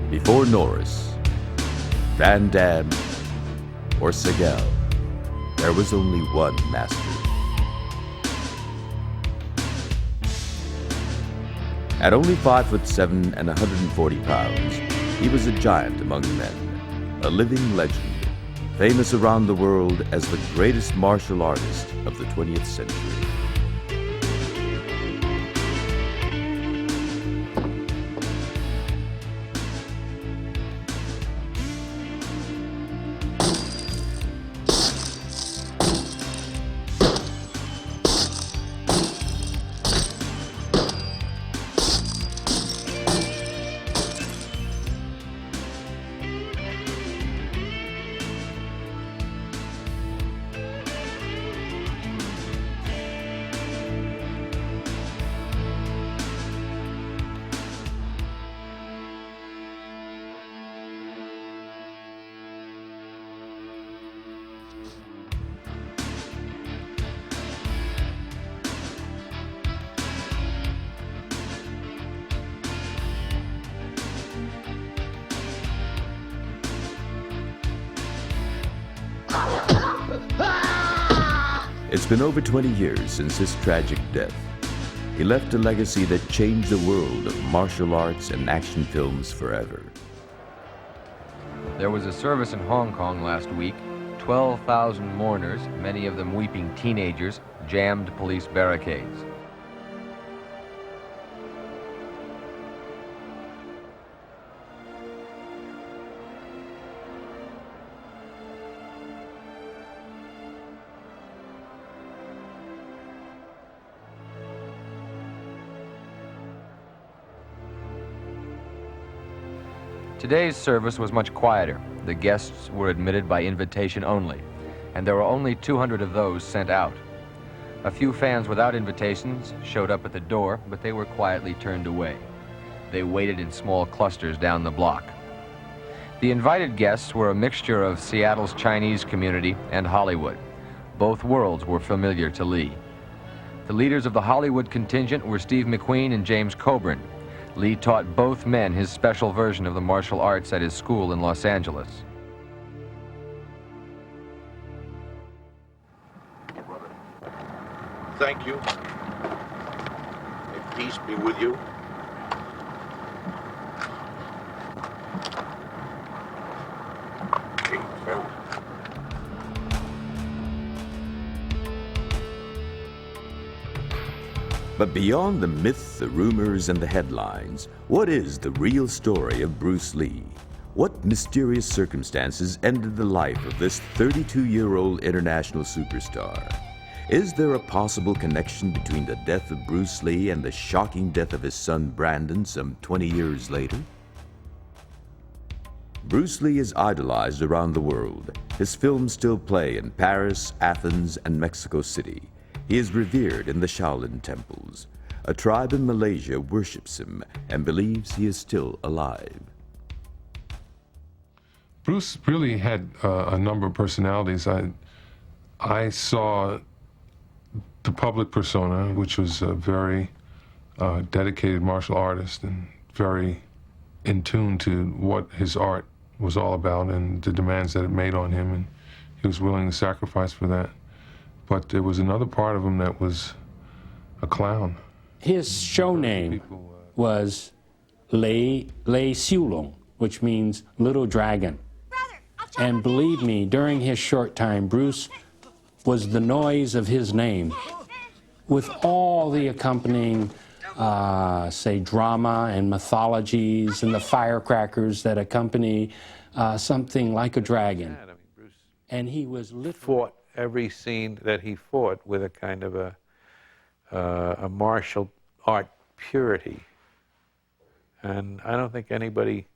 Before Norris, Van Damme, or Seagal, there was only one master. At only 5'7" and 140 pounds, he was a giant among men, a living legend, famous around the world as the greatest martial artist of the 20th century. It's been over 20 years since his tragic death. He left a legacy that changed the world of martial arts and action films forever. There was a service in Hong Kong last week. 12,000 mourners, many of them weeping teenagers, jammed police barricades. Today's service was much quieter. The guests were admitted by invitation only, and there were only 200 of those sent out. A few fans without invitations showed up at the door, but they were quietly turned away. They waited in small clusters down the block. The invited guests were a mixture of Seattle's Chinese community and Hollywood. Both worlds were familiar to Lee. The leaders of the Hollywood contingent were Steve McQueen and James Coburn. Lee taught both men his special version of the martial arts at his school in Los Angeles. Thank you. May peace be with you. King Phil. But beyond the myth, the rumors, and the headlines, what is the real story of Bruce Lee? What mysterious circumstances ended the life of this 32-year-old international superstar? Is there a possible connection between the death of Bruce Lee and the shocking death of his son Brandon some 20 years later? Bruce Lee is idolized around the world. His films still play in Paris, Athens, and Mexico City. He is revered in the Shaolin temples. A tribe in Malaysia worships him and believes he is still alive. Bruce really had a number of personalities. I saw the public persona, which was a very dedicated martial artist and very in tune to what his art was all about and the demands that it made on him, and he was willing to sacrifice for that. But there was another part of him that was a clown. His show name was Lei Xiulong, which means Little Dragon. And believe me, during his short time, Bruce was the noise of his name, with all the accompanying, say, drama and mythologies and the firecrackers that accompany something like a dragon. And he was fought every scene that he fought with a kind of a martial art purity. And I don't think anybody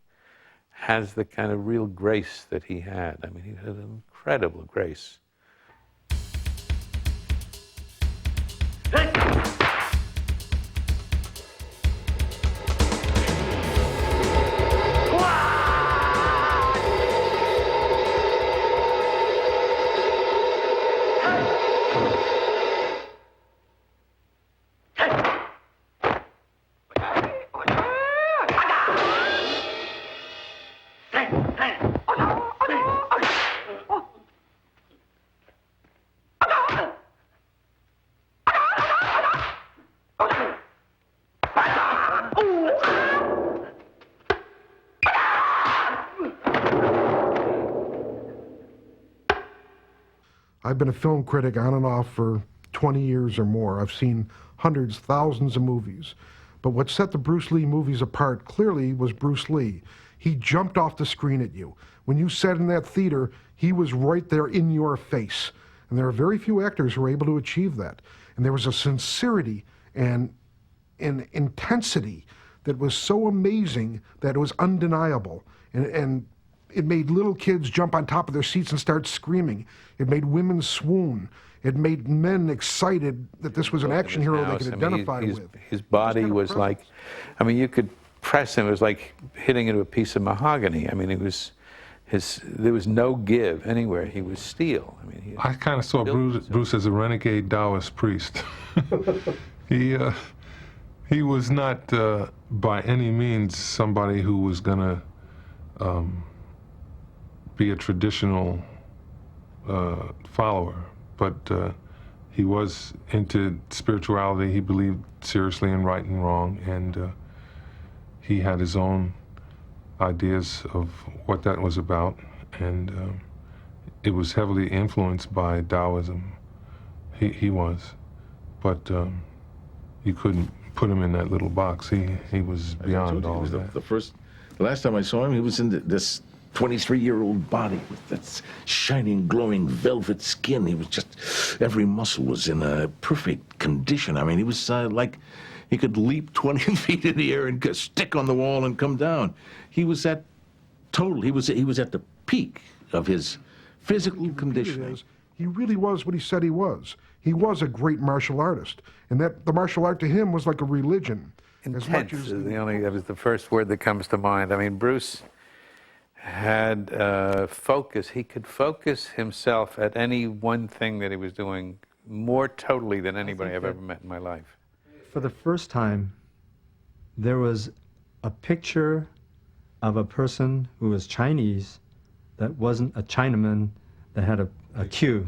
has the kind of real grace that he had. I mean, he had an incredible grace. I've been a film critic on and off for 20 years or more. I've seen hundreds, thousands of movies. But what set the Bruce Lee movies apart clearly was Bruce Lee. He jumped off the screen at you. When you sat in that theater, he was right there in your face. And there are very few actors who are able to achieve that. And there was a sincerity and an intensity that was so amazing that it was undeniable. And it made little kids jump on top of their seats and start screaming. It made women swoon. It made men excited that this was an action hero they could identify with. His body was like, I mean, you could press him. It was like hitting into a piece of mahogany. I mean, there was no give anywhere. He was steel. I mean, I kind of saw Bruce as a renegade Taoist priest. He was not by any means somebody who was going to be a traditional follower, but he was into spirituality. He believed seriously in right and wrong, and he had his own ideas of what that was about, and it was heavily influenced by Taoism. He was, but you couldn't put him in that little box. He was beyond all of that. The last time I saw him, he was in this 23-year-old body with that shining, glowing velvet skin. He was just, every muscle was in a perfect condition. I mean, he was like he could leap 20 feet in the air and stick on the wall and come down. He was at he was at the peak of his physical conditioning. He really was what he said he was. He was a great martial artist, and that the martial art to him was like a religion. Intense is that was the first word that comes to mind. I mean, Bruce had focus. He could focus himself at any one thing that he was doing more totally than anybody I've ever met in my life. For the first time, there was a picture of a person who was Chinese that wasn't a Chinaman that had a queue,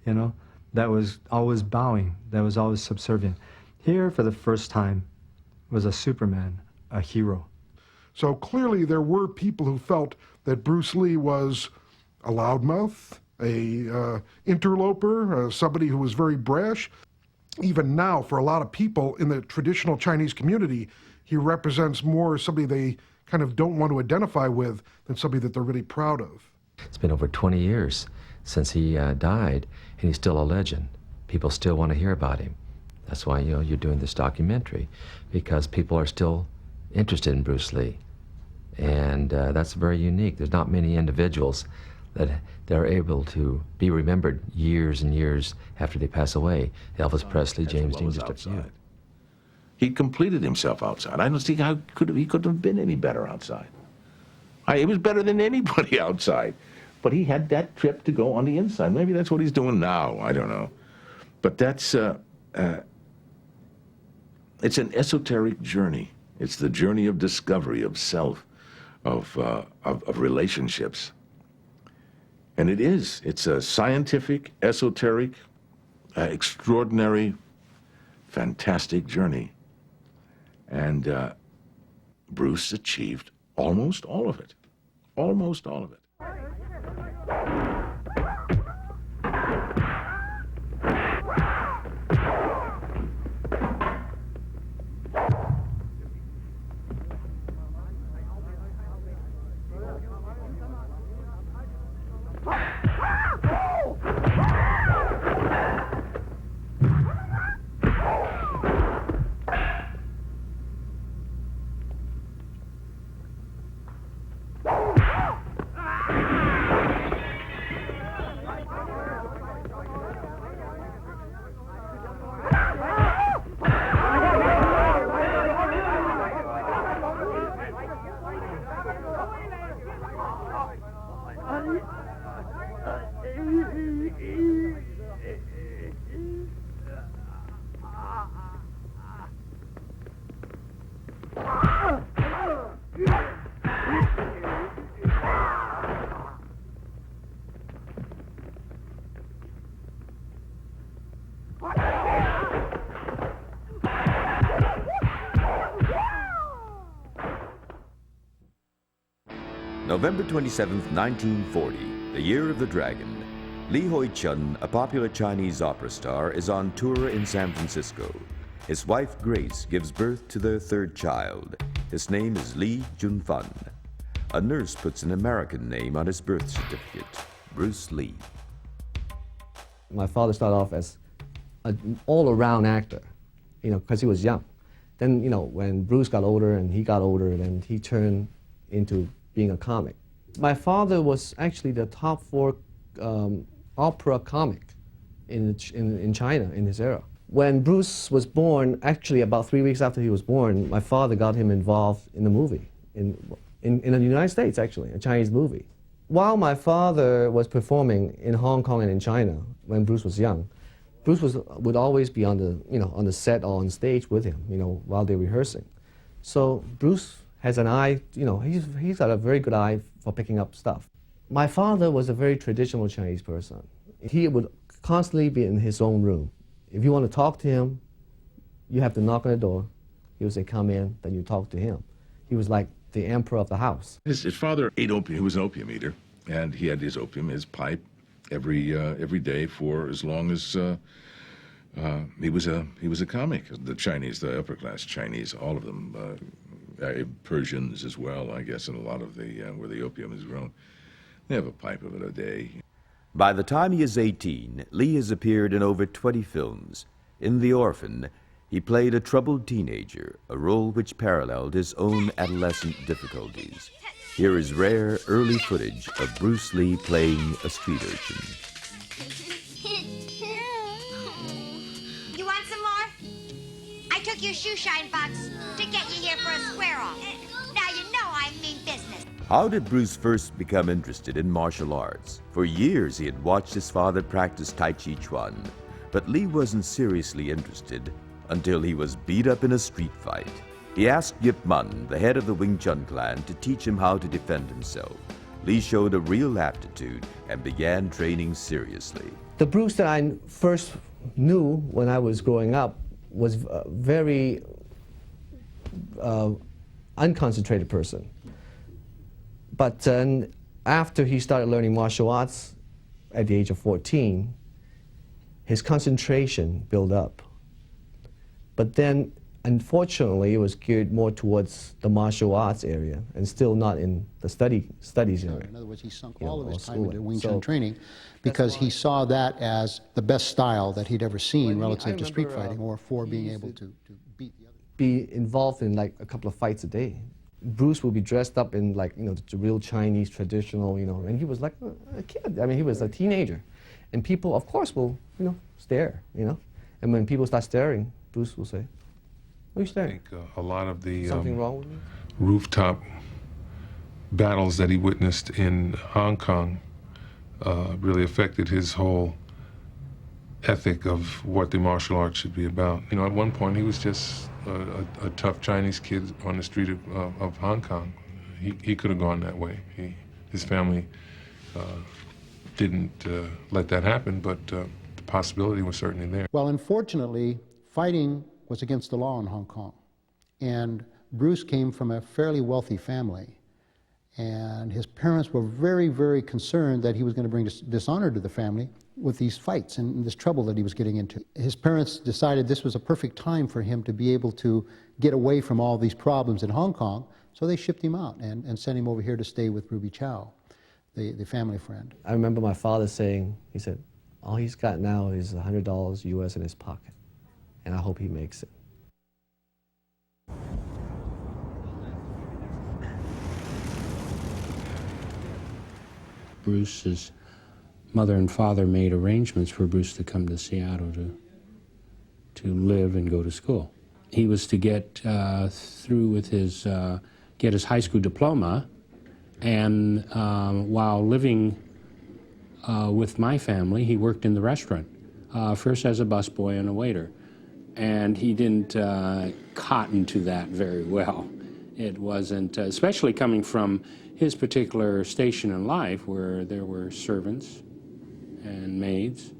you know, that was always bowing, that was always subservient. Here, for the first time, was a Superman, a hero. So clearly there were people who felt that Bruce Lee was a loudmouth, a interloper, somebody who was very brash. Even now, for a lot of people in the traditional Chinese community, he represents more somebody they kind of don't want to identify with than somebody that they're really proud of. It's been over 20 years since he died, and he's still a legend. People still want to hear about him. That's why, you know, you're doing this documentary, because people are still interested in Bruce Lee. And that's very unique. There's not many individuals that are able to be remembered years and years after they pass away. Elvis Presley, James Dean, just a few. He completed himself outside. I don't see how he couldn't have been any better outside. He was better than anybody outside. But he had that trip to go on the inside. Maybe that's what he's doing now. I don't know. But that's it's an esoteric journey. It's the journey of discovery, of self, of relationships. And it's a scientific, esoteric, extraordinary, fantastic journey. And Bruce achieved almost all of it. Almost all of it. November 27th, 1940, the year of the dragon. Li Hoi-chun, a popular Chinese opera star, is on tour in San Francisco. His wife, Grace, gives birth to their third child. His name is Li Junfan. A nurse puts an American name on his birth certificate, Bruce Lee. My father started off as an all-around actor, because he was young. Then, when Bruce got older and he got older, then he turned into being a comic. My father was actually the top 4 opera comic in China in his era. When Bruce was born, actually about 3 weeks after he was born, my father got him involved in a movie, in the United States actually, a Chinese movie. While my father was performing in Hong Kong and in China when Bruce was young, Bruce would always be on the set or on stage with him, while they're rehearsing. So Bruce has an eye, he's got a very good eye for picking up stuff. My father was a very traditional Chinese person. He would constantly be in his own room. If you want to talk to him, you have to knock on the door. He would say, come in, then you talk to him. He was like the emperor of the house. His father ate opium. He was an opium eater, and he had his opium, his pipe, every day for as long as he was a comic. The Chinese, the upper class Chinese, all of them, Persians as well, I guess, and a lot of where the opium is grown. They have a pipe of it a day. By the time he is 18, Lee has appeared in over 20 films. In The Orphan, he played a troubled teenager, a role which paralleled his own adolescent difficulties. Here is rare, early footage of Bruce Lee playing a street urchin. You want some more? I took your shoe shine box to get you here for a square-off. Now you know I mean business. How did Bruce first become interested in martial arts? For years he had watched his father practice Tai Chi Chuan, but Lee wasn't seriously interested until he was beat up in a street fight. He asked Yip Man, the head of the Wing Chun clan, to teach him how to defend himself. Lee showed a real aptitude and began training seriously. The Bruce that I first knew when I was growing up was a very unconcentrated person. But then after he started learning martial arts at the age of 14, his concentration built up. But then, unfortunately, it was geared more towards the martial arts area and still not in the studies area. In other words, he sunk all of his time into Wing Chun training because he saw that as the best style that he'd ever seen relative to street fighting or for being able to beat the other. Be involved in like a couple of fights a day. Bruce would be dressed up in like, the real Chinese traditional, and he was like a kid. I mean, he was a teenager. And people, of course, will, stare, And when people start staring, Bruce will say, "What are you staring?" I think a lot of the Something wrong with me? Rooftop battles that he witnessed in Hong Kong really affected his whole ethic of what the martial arts should be about. At one point he was just a tough Chinese kid on the street of Hong Kong. He could have gone that way. His family didn't let that happen, but the possibility was certainly there. Well, unfortunately, fighting was against the law in Hong Kong. And Bruce came from a fairly wealthy family. And his parents were very, very concerned that he was going to bring dishonor to the family with these fights and this trouble that he was getting into. His parents decided this was a perfect time for him to be able to get away from all these problems in Hong Kong, so they shipped him out and sent him over here to stay with Ruby Chow, the family friend. I remember my father saying, he said, all he's got now is $100 US in his pocket, and I hope he makes it. Bruce's mother and father made arrangements for Bruce to come to Seattle to live and go to school. He was to get through with his get his high school diploma, and while living with my family, he worked in the restaurant, first as a busboy and a waiter, and he didn't cotton to that very well. It wasn't, especially coming from his particular station in life where there were servants and maids.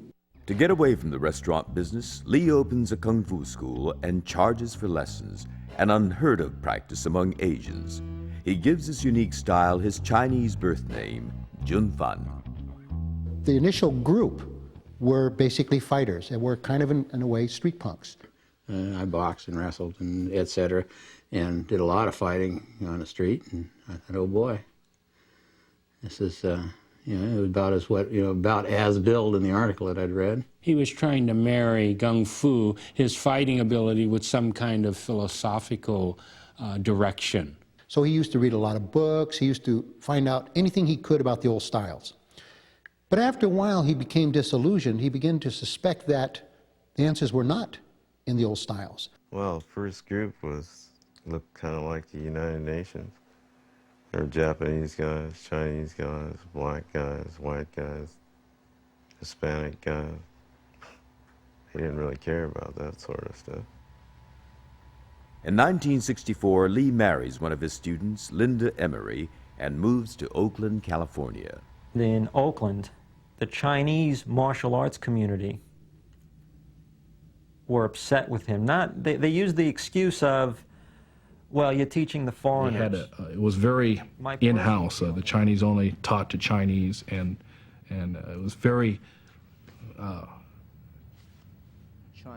To get away from the restaurant business, Lee opens a kung fu school and charges for lessons, an unheard of practice among Asians. He gives his unique style his Chinese birth name, Junfan. The initial group were basically fighters and were kind of, in a way, street punks. I boxed and wrestled and etc. and did a lot of fighting on the street. And I thought, oh boy, this is, you know, it was about as about as billed in the article that I'd read. He was trying to marry Kung Fu, his fighting ability, with some kind of philosophical direction. So he used to read a lot of books. He used to find out anything he could about the old styles. But after a while, he became disillusioned. He began to suspect that the answers were not in the old styles. Well, first group looked kind of like the United Nations. There were Japanese guys, Chinese guys, black guys, white guys, Hispanic guys. He didn't really care about that sort of stuff. In 1964, Lee marries one of his students, Linda Emery, and moves to Oakland, California. In Oakland, the Chinese martial arts community were upset with him. They used the excuse of, well, you're teaching the foreigners. It was very in-house. The Chinese only taught to Chinese, and it was very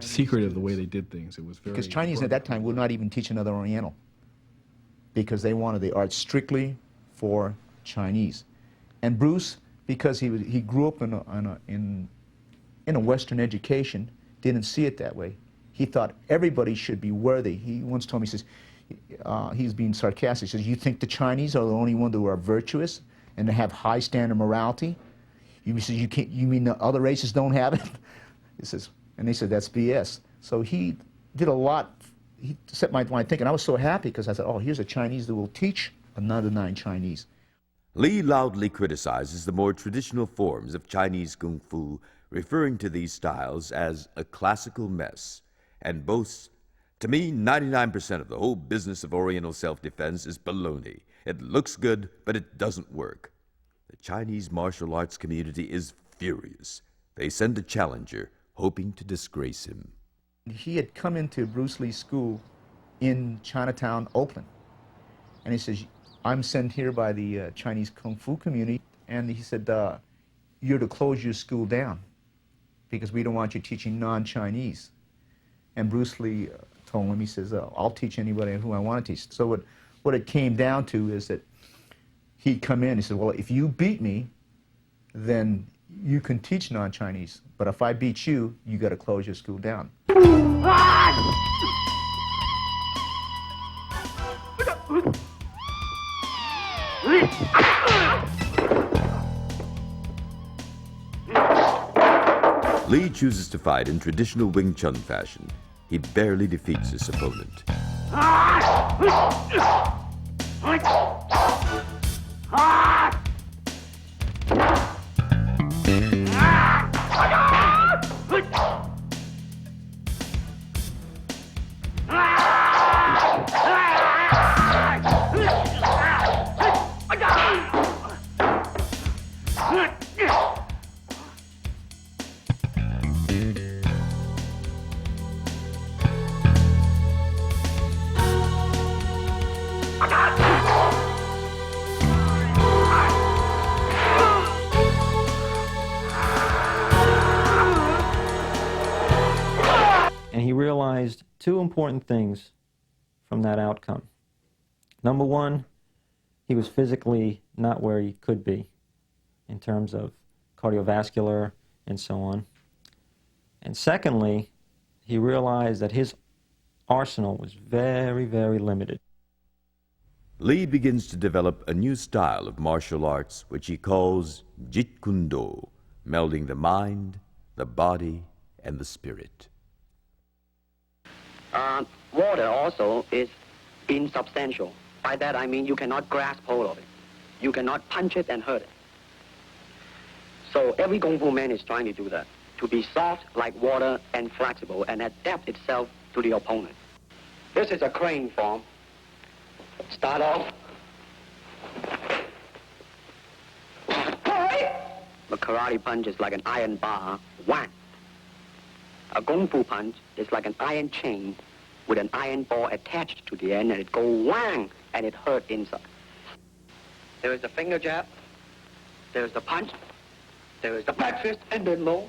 secretive the way they did things. It was very because Chinese at that time would not even teach another Oriental because they wanted the art strictly for Chinese. And Bruce, because he grew up in a Western education, didn't see it that way. He thought everybody should be worthy. He once told me, he says, he's being sarcastic, he says, you think the Chinese are the only ones who are virtuous and have high standard morality? He says, you mean the other races don't have it? He says, and they said, that's BS. So he did a lot, he set my mind thinking. I was so happy because I said, oh, here's a Chinese that will teach another 9 Chinese. Lee loudly criticizes the more traditional forms of Chinese Kung Fu, referring to these styles as a classical mess, and boasts, to me, 99% of the whole business of Oriental self-defense is baloney. It looks good, but it doesn't work. The Chinese martial arts community is furious. They send a challenger, hoping to disgrace him. He had come into Bruce Lee's school in Chinatown, Oakland, and he says, I'm sent here by the Chinese Kung Fu community, and he said, you're to close your school down because we don't want you teaching non-Chinese. And Bruce Lee told him, he says, I'll teach anybody who I want to teach. So what it came down to is that he'd come in, he said, well, if you beat me, then you can teach non-Chinese. But if I beat you, you got to close your school down. Lee chooses to fight in traditional Wing Chun fashion. He barely defeats his opponent. And he realized 2 important things from that outcome. Number one, he was physically not where he could be in terms of cardiovascular and so on. And secondly, he realized that his arsenal was very, very limited. Lee begins to develop a new style of martial arts, which he calls Jeet Kune Do, melding the mind, the body, and the spirit. Water also is insubstantial. By that I mean you cannot grasp hold of it. You cannot punch it and hurt it. So every Kung Fu man is trying to do that, to be soft like water and flexible and adapt itself to the opponent. This is a crane form. Start off. The karate punch is like an iron bar, whack. A Kung Fu punch is like an iron chain with an iron ball attached to the end, and it goes whang, and it hurt inside. There is the finger jab, there is the punch, There is the back fist and then low.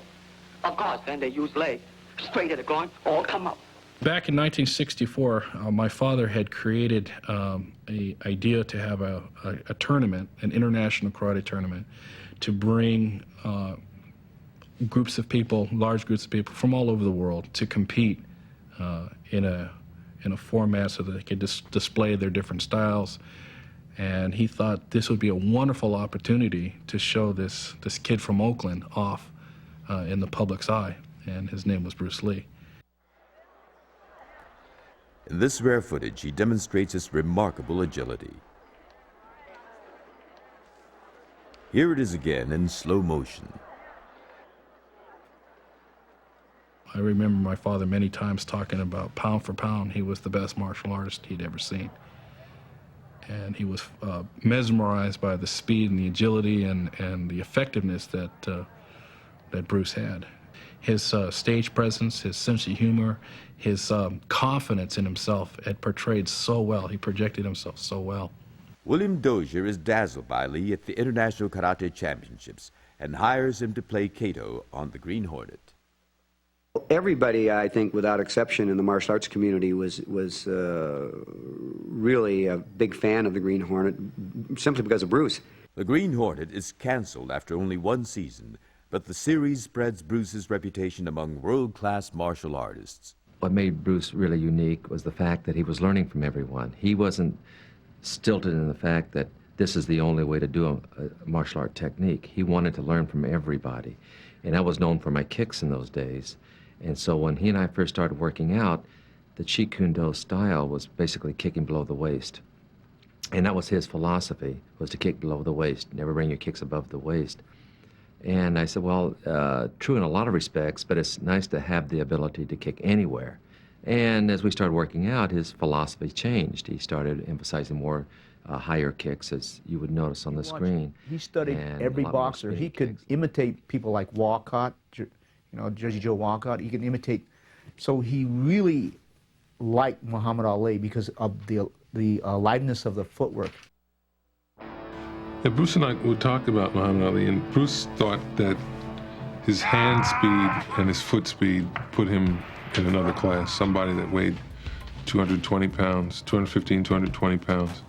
Of course, then they use leg, straight at the groin, all come up. Back in 1964, my father had created an idea to have a tournament, an international karate tournament, to bring groups of people, large groups of people from all over the world to compete in a format so that they could display their different styles. And he thought this would be a wonderful opportunity to show this kid from Oakland off in the public's eye, and his name was Bruce Lee. In this rare footage, he demonstrates his remarkable agility. Here it is again in slow motion. I remember my father many times talking about pound for pound, he was the best martial artist he'd ever seen. And he was mesmerized by the speed and the agility and the effectiveness that Bruce had. His stage presence, his sense of humor, his confidence in himself had portrayed so well. He projected himself so well. William Dozier is dazzled by Lee at the International Karate Championships and hires him to play Kato on the Green Hornet. Everybody, I think, without exception in the martial arts community was really a big fan of the Green Hornet, simply because of Bruce. The Green Hornet is canceled after only one season, but the series spreads Bruce's reputation among world-class martial artists. What made Bruce really unique was the fact that he was learning from everyone. He wasn't stilted in the fact that this is the only way to do a martial art technique. He wanted to learn from everybody. And I was known for my kicks in those days. And so when he and I first started working out, the Jeet Kune Do style was basically kicking below the waist. And that was his philosophy, was to kick below the waist, never bring your kicks above the waist. And I said, well, true in a lot of respects, but it's nice to have the ability to kick anywhere. And as we started working out, his philosophy changed. He started emphasizing more higher kicks, as you would notice on the screen. He studied every boxer. He could imitate people like Walcott, Jersey Joe Walcott. He could imitate. So he really liked Muhammad Ali because of the lightness of the footwork. Yeah, Bruce and I would talk about Muhammad Ali, and Bruce thought that his hand speed and his foot speed put him in another class, somebody that weighed 220 pounds, 215, 220 pounds.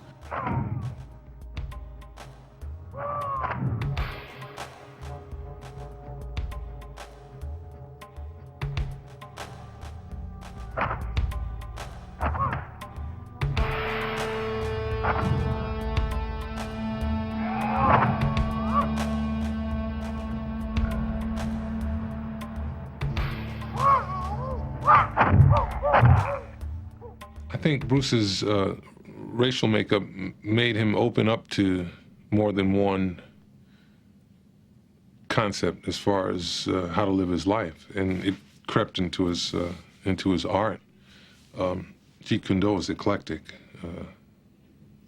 I think Bruce's racial makeup made him open up to more than one concept as far as how to live his life, and it crept into his art. Jeet Kune Do is eclectic,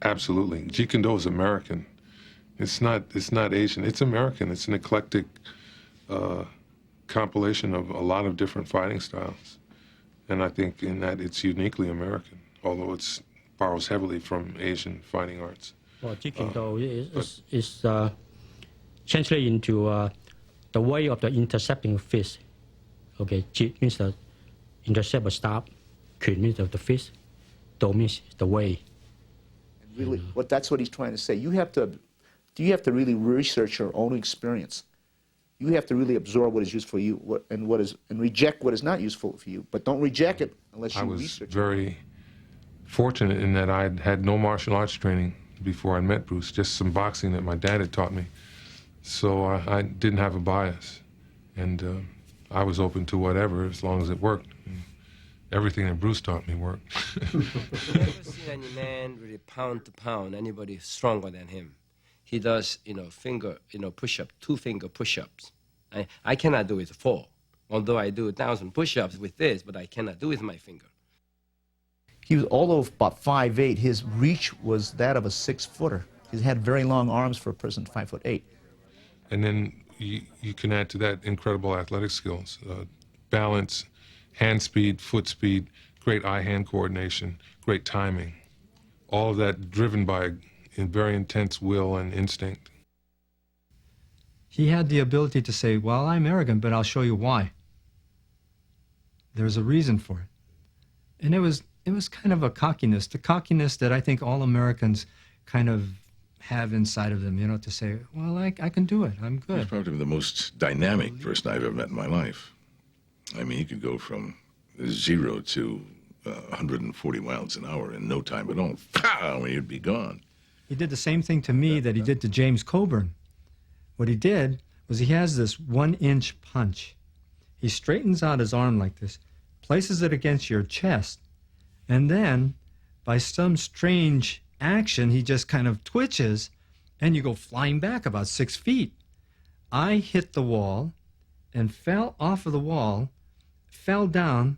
absolutely. Jeet Kune Do is American. It's not Asian. It's American. It's an eclectic compilation of a lot of different fighting styles, and I think in that it's uniquely American, although it borrows heavily from Asian fighting arts. Well, Jeet Kune Do is translated into the way of the intercepting fist. Okay, Jeet means the intercept a stab, Kune means the fist, Do means the way. Really, that's what he's trying to say. You have to really research your own experience. You have to really absorb what is useful for you and reject what is not useful for you. But don't reject it unless you research it. I was very fortunate in that I had no martial arts training before I met Bruce, just some boxing that my dad had taught me. So I didn't have a bias, and I was open to whatever as long as it worked. And everything that Bruce taught me worked. You never seen any man really pound to pound anybody stronger than him. He does, push-up, 2-finger push-ups. I cannot do it 4, although I do 1,000 push-ups with this, but I cannot do it with my finger. He was, although about 5'8", his reach was that of a 6-footer. He had very long arms for a person 5'8". And then you can add to that incredible athletic skills, balance, hand speed, foot speed, great eye-hand coordination, great timing. All of that driven by a very intense will and instinct. he had the ability to say, well, I'm arrogant, but I'll show you why. There's a reason for it. And it was kind of a cockiness, the cockiness that I think all Americans kind of have inside of them, you know, to say, well, I can do it, I'm good. He's probably the most dynamic person I've ever met in my life. I mean, he could go from 0 to 140 miles an hour in no time at all. Pow! And he'd be gone. He did the same thing to me that he did to James Coburn. What he did was he has this 1-inch punch. He straightens out his arm like this, places it against your chest, and then, by some strange action, he just kind of twitches, and you go flying back about 6 feet. I hit the wall and fell off of the wall, fell down,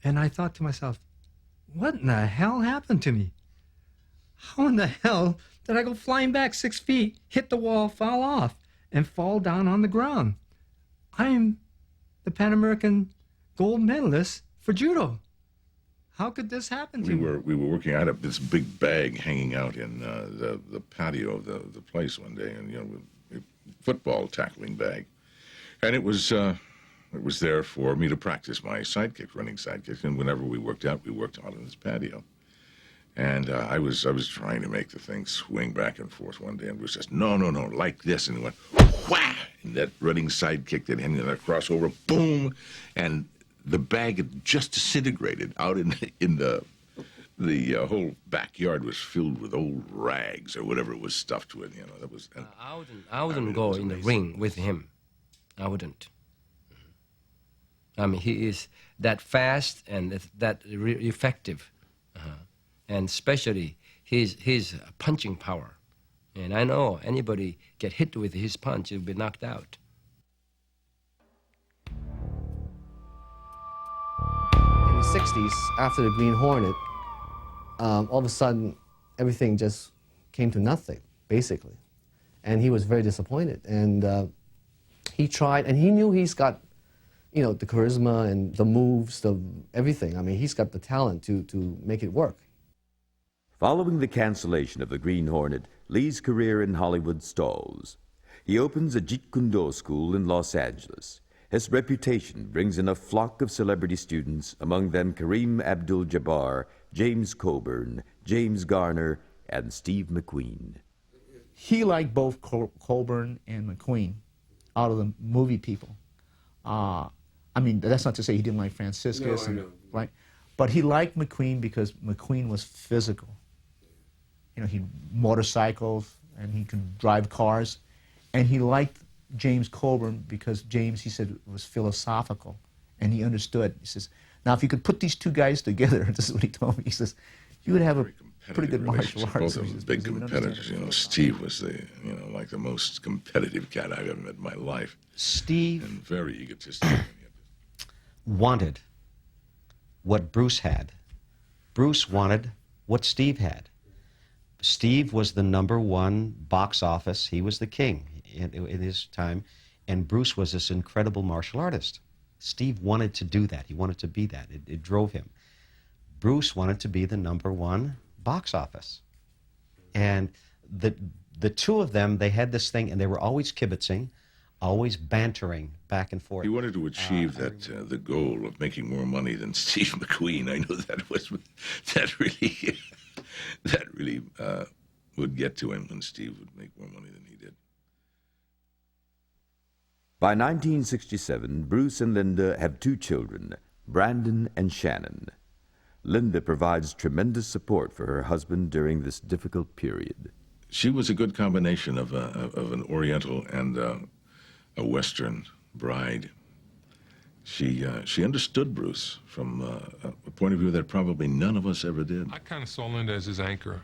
and I thought to myself, what in the hell happened to me? How in the hell did I go flying back 6 feet, hit the wall, fall off, and fall down on the ground? I'm the Pan American gold medalist for judo. How could this happen to me? We were working out of this big bag hanging out in the patio of the place one day, and, you know, a football tackling bag. And it was there for me to practice my sidekick, running sidekicks, and whenever we worked out on this patio. And I was trying to make the thing swing back and forth one day, and Bruce says, no, like this, and he went, whah! And that running sidekick that hit that crossover, boom, and the bag had just disintegrated out in the whole backyard was filled with old rags or whatever it was stuffed with. You know, that was. I wouldn't go in the ring with him. I wouldn't. I mean, he is that fast and that effective, and especially his punching power. And I know anybody get hit with his punch, will be knocked out. In the 60s, after the Green Hornet, all of a sudden, everything just came to nothing, basically. And he was very disappointed. And he tried, and he knew he's got, you know, the charisma and the moves, everything. I mean, he's got the talent to make it work. Following the cancellation of the Green Hornet, Lee's career in Hollywood stalls. He opens a Jeet Kune Do school in Los Angeles. His reputation brings in a flock of celebrity students, among them Kareem Abdul-Jabbar, James Coburn, James Garner, and Steve McQueen. He liked both Coburn and McQueen out of the movie people. I mean, that's not to say he didn't like Franciscus, right? But he liked McQueen because McQueen was physical. You know, he motorcycles and he could drive cars, and he liked James Coburn because James, he said, was philosophical, and he understood. He says, now if you could put these two guys together, this is what he told me. He says, you would have a pretty good martial arts. Both of them big competitors. You know, Steve was like the most competitive cat I've ever met in my life. Steve and very egotistical. wanted what Bruce had. Bruce wanted what Steve had. Steve was the #1 box office. He was the king in his time, and Bruce was this incredible martial artist. Steve wanted to do that. He wanted to be that. It drove him. Bruce wanted to be the #1 box office. And the two of them, they had this thing, and they were always kibitzing, always bantering back and forth. He wanted to achieve the goal of making more money than Steve McQueen. I know that really would get to him when Steve would make more money than he did. By 1967, Bruce and Linda have 2 children, Brandon and Shannon. Linda provides tremendous support for her husband during this difficult period. She was a good combination of an Oriental and a Western bride. She understood Bruce from a point of view that probably none of us ever did. I kind of saw Linda as his anchor.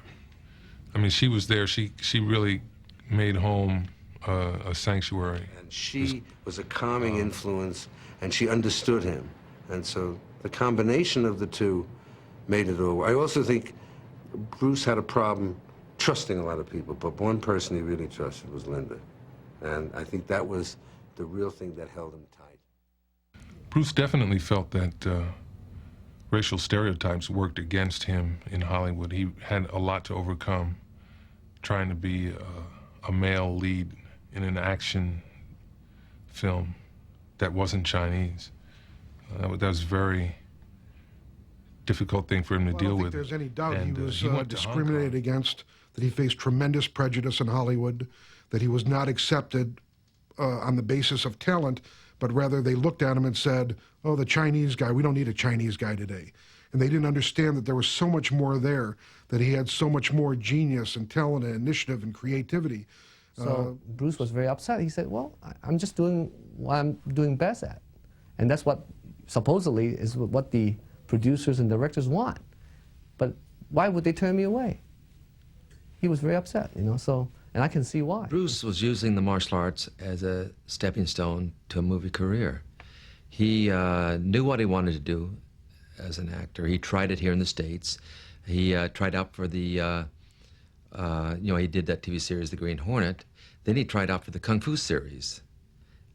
I mean, she was there. She really made home a sanctuary. And she was a calming influence, and she understood him. And so the combination of the two made it all. I also think Bruce had a problem trusting a lot of people, but one person he really trusted was Linda. And I think that was the real thing that held him tight. Bruce definitely felt that racial stereotypes worked against him in Hollywood. He had a lot to overcome, trying to be a male lead in an action film that wasn't Chinese. That was a very difficult thing for him to Well, deal I don't with. think there's any doubt And, he was went to Hong Kong. discriminated against, that he faced tremendous prejudice in Hollywood, that he was not accepted on the basis of talent, but rather they looked at him and said, oh, the Chinese guy, we don't need a Chinese guy today. And they didn't understand that there was so much more there, that he had so much more genius and talent and initiative and creativity. So Bruce was very upset. He said, well, I'm just doing what I'm doing best at. And that's what supposedly is what the producers and directors want. But why would they turn me away? He was very upset, you know, so, and I can see why. Bruce was using the martial arts as a stepping stone to a movie career. He knew what he wanted to do as an actor. He tried it here in the States. He tried out for the, you know, he did that TV series, The Green Hornet. Then he tried out for the Kung Fu series.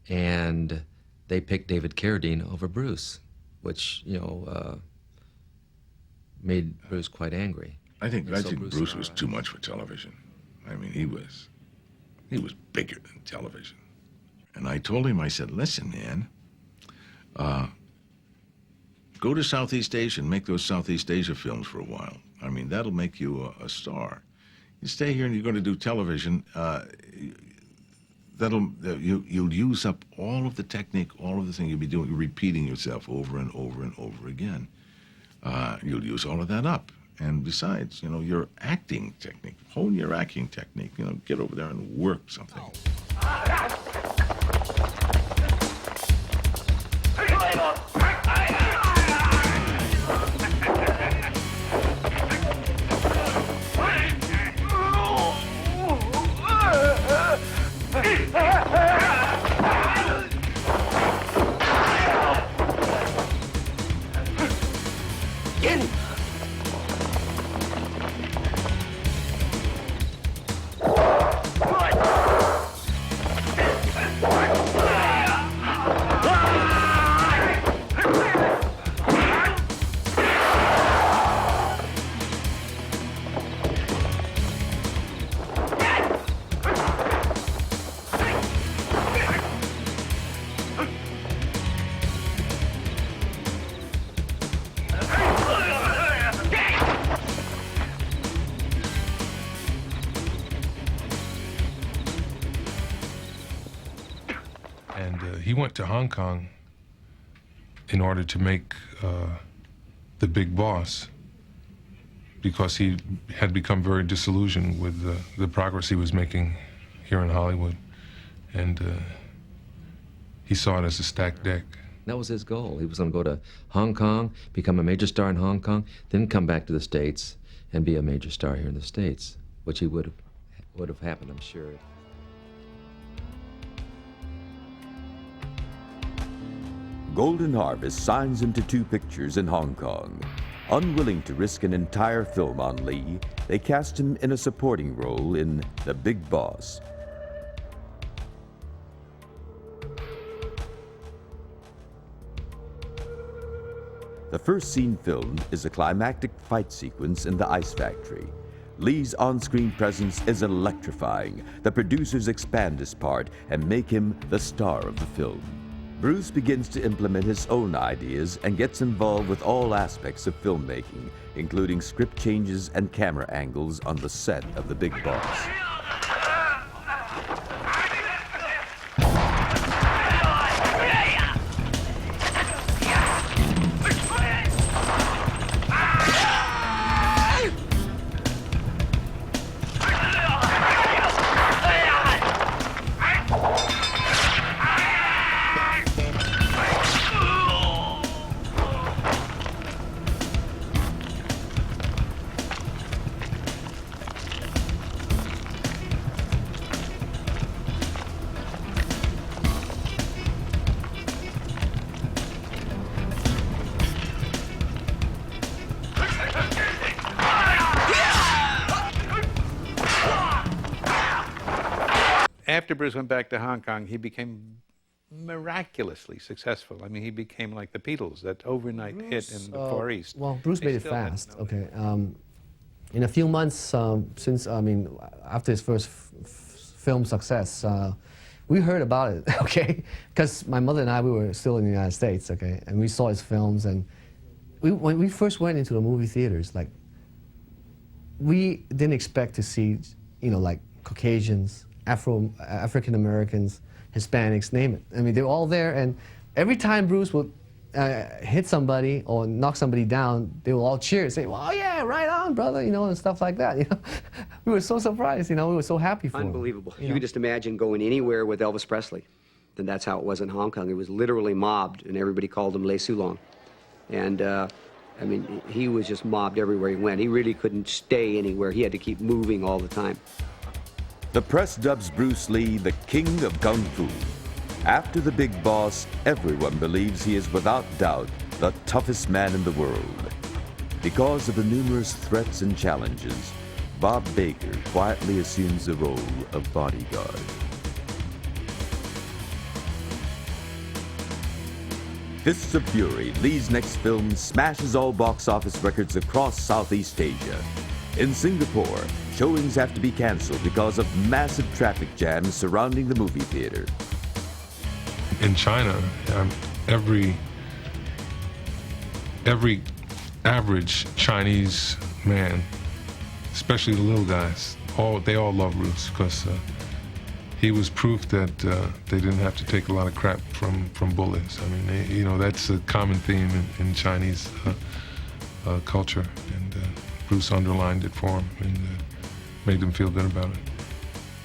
And they picked David Carradine over Bruce, which, you know, made Bruce quite angry. I think Bruce was too much for television. I mean, he was bigger than television. And I told him, I said, listen, man, go to Southeast Asia and make those Southeast Asia films for a while. I mean, that'll make you a star. You stay here and you're going to do television, you'll use up all of the technique, all of the thing you'll be doing, repeating yourself over and over and over again. You'll use all of that up. And besides, you know, your acting technique, hone your acting technique, you know, get over there and work something. He went to Hong Kong in order to make The Big Boss, because he had become very disillusioned with the progress he was making here in Hollywood. And he saw it as a stacked deck. That was his goal. He was going to go to Hong Kong, become a major star in Hong Kong, then come back to the States and be a major star here in the States, which he would have happened, I'm sure. Golden Harvest signs him to 2 pictures in Hong Kong. Unwilling to risk an entire film on Lee, they cast him in a supporting role in The Big Boss. The first scene filmed is a climactic fight sequence in the ice factory. Lee's on-screen presence is electrifying. The producers expand his part and make him the star of the film. Bruce begins to implement his own ideas and gets involved with all aspects of filmmaking, including script changes and camera angles on the set of The Big Boss. After Bruce went back to Hong Kong, he became miraculously successful. I mean, he became like the Beatles, that overnight hit in the Far East. Well, Bruce made it fast. Okay, in a few months since, I mean, after his first film success, We heard about it, okay? Because my mother and I, we were still in the United States, okay? And we saw his films, and when we first went into the movie theaters, like, we didn't expect to see, you know, like Caucasians, African Americans, Hispanics, name it. I mean, they were all there, and every time Bruce would hit somebody or knock somebody down, they would all cheer and say, "Well, yeah, right on, brother," you know, and stuff like that. You know, we were so surprised. You know, we were so happy for him. Unbelievable. You could just imagine going anywhere with Elvis Presley. And that's how it was in Hong Kong. It was literally mobbed, and everybody called him Le Suivant. And I mean, he was just mobbed everywhere he went. He really couldn't stay anywhere. He had to keep moving all the time. The press dubs Bruce Lee the King of Kung Fu. After the big boss, everyone believes he is without doubt the toughest man in the world. Because of the numerous threats and challenges, Bob Baker quietly assumes the role of bodyguard. Fists of Fury, Lee's next film, smashes all box office records across Southeast Asia. In Singapore, showings have to be canceled because of massive traffic jams surrounding the movie theater. In China, every average Chinese man, especially the little guys, they all love Bruce because he was proof that they didn't have to take a lot of crap from bullies. I mean, you know, that's a common theme in Chinese culture, and Bruce underlined it for them and made them feel good about it.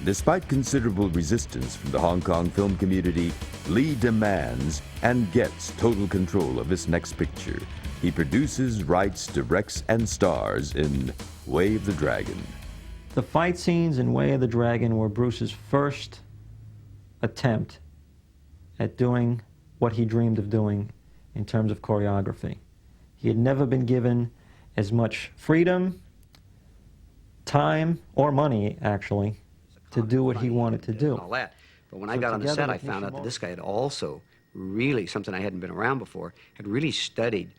Despite considerable resistance from the Hong Kong film community, Lee demands and gets total control of his next picture. He produces, writes, directs, and stars in Way of the Dragon. The fight scenes in Way of the Dragon were Bruce's first attempt at doing what he dreamed of doing in terms of choreography. He had never been given as much freedom, time, or money, actually, to do what he wanted to do. All that. But when I got on the set, I found out that this guy had also really, something I hadn't been around before, had really studied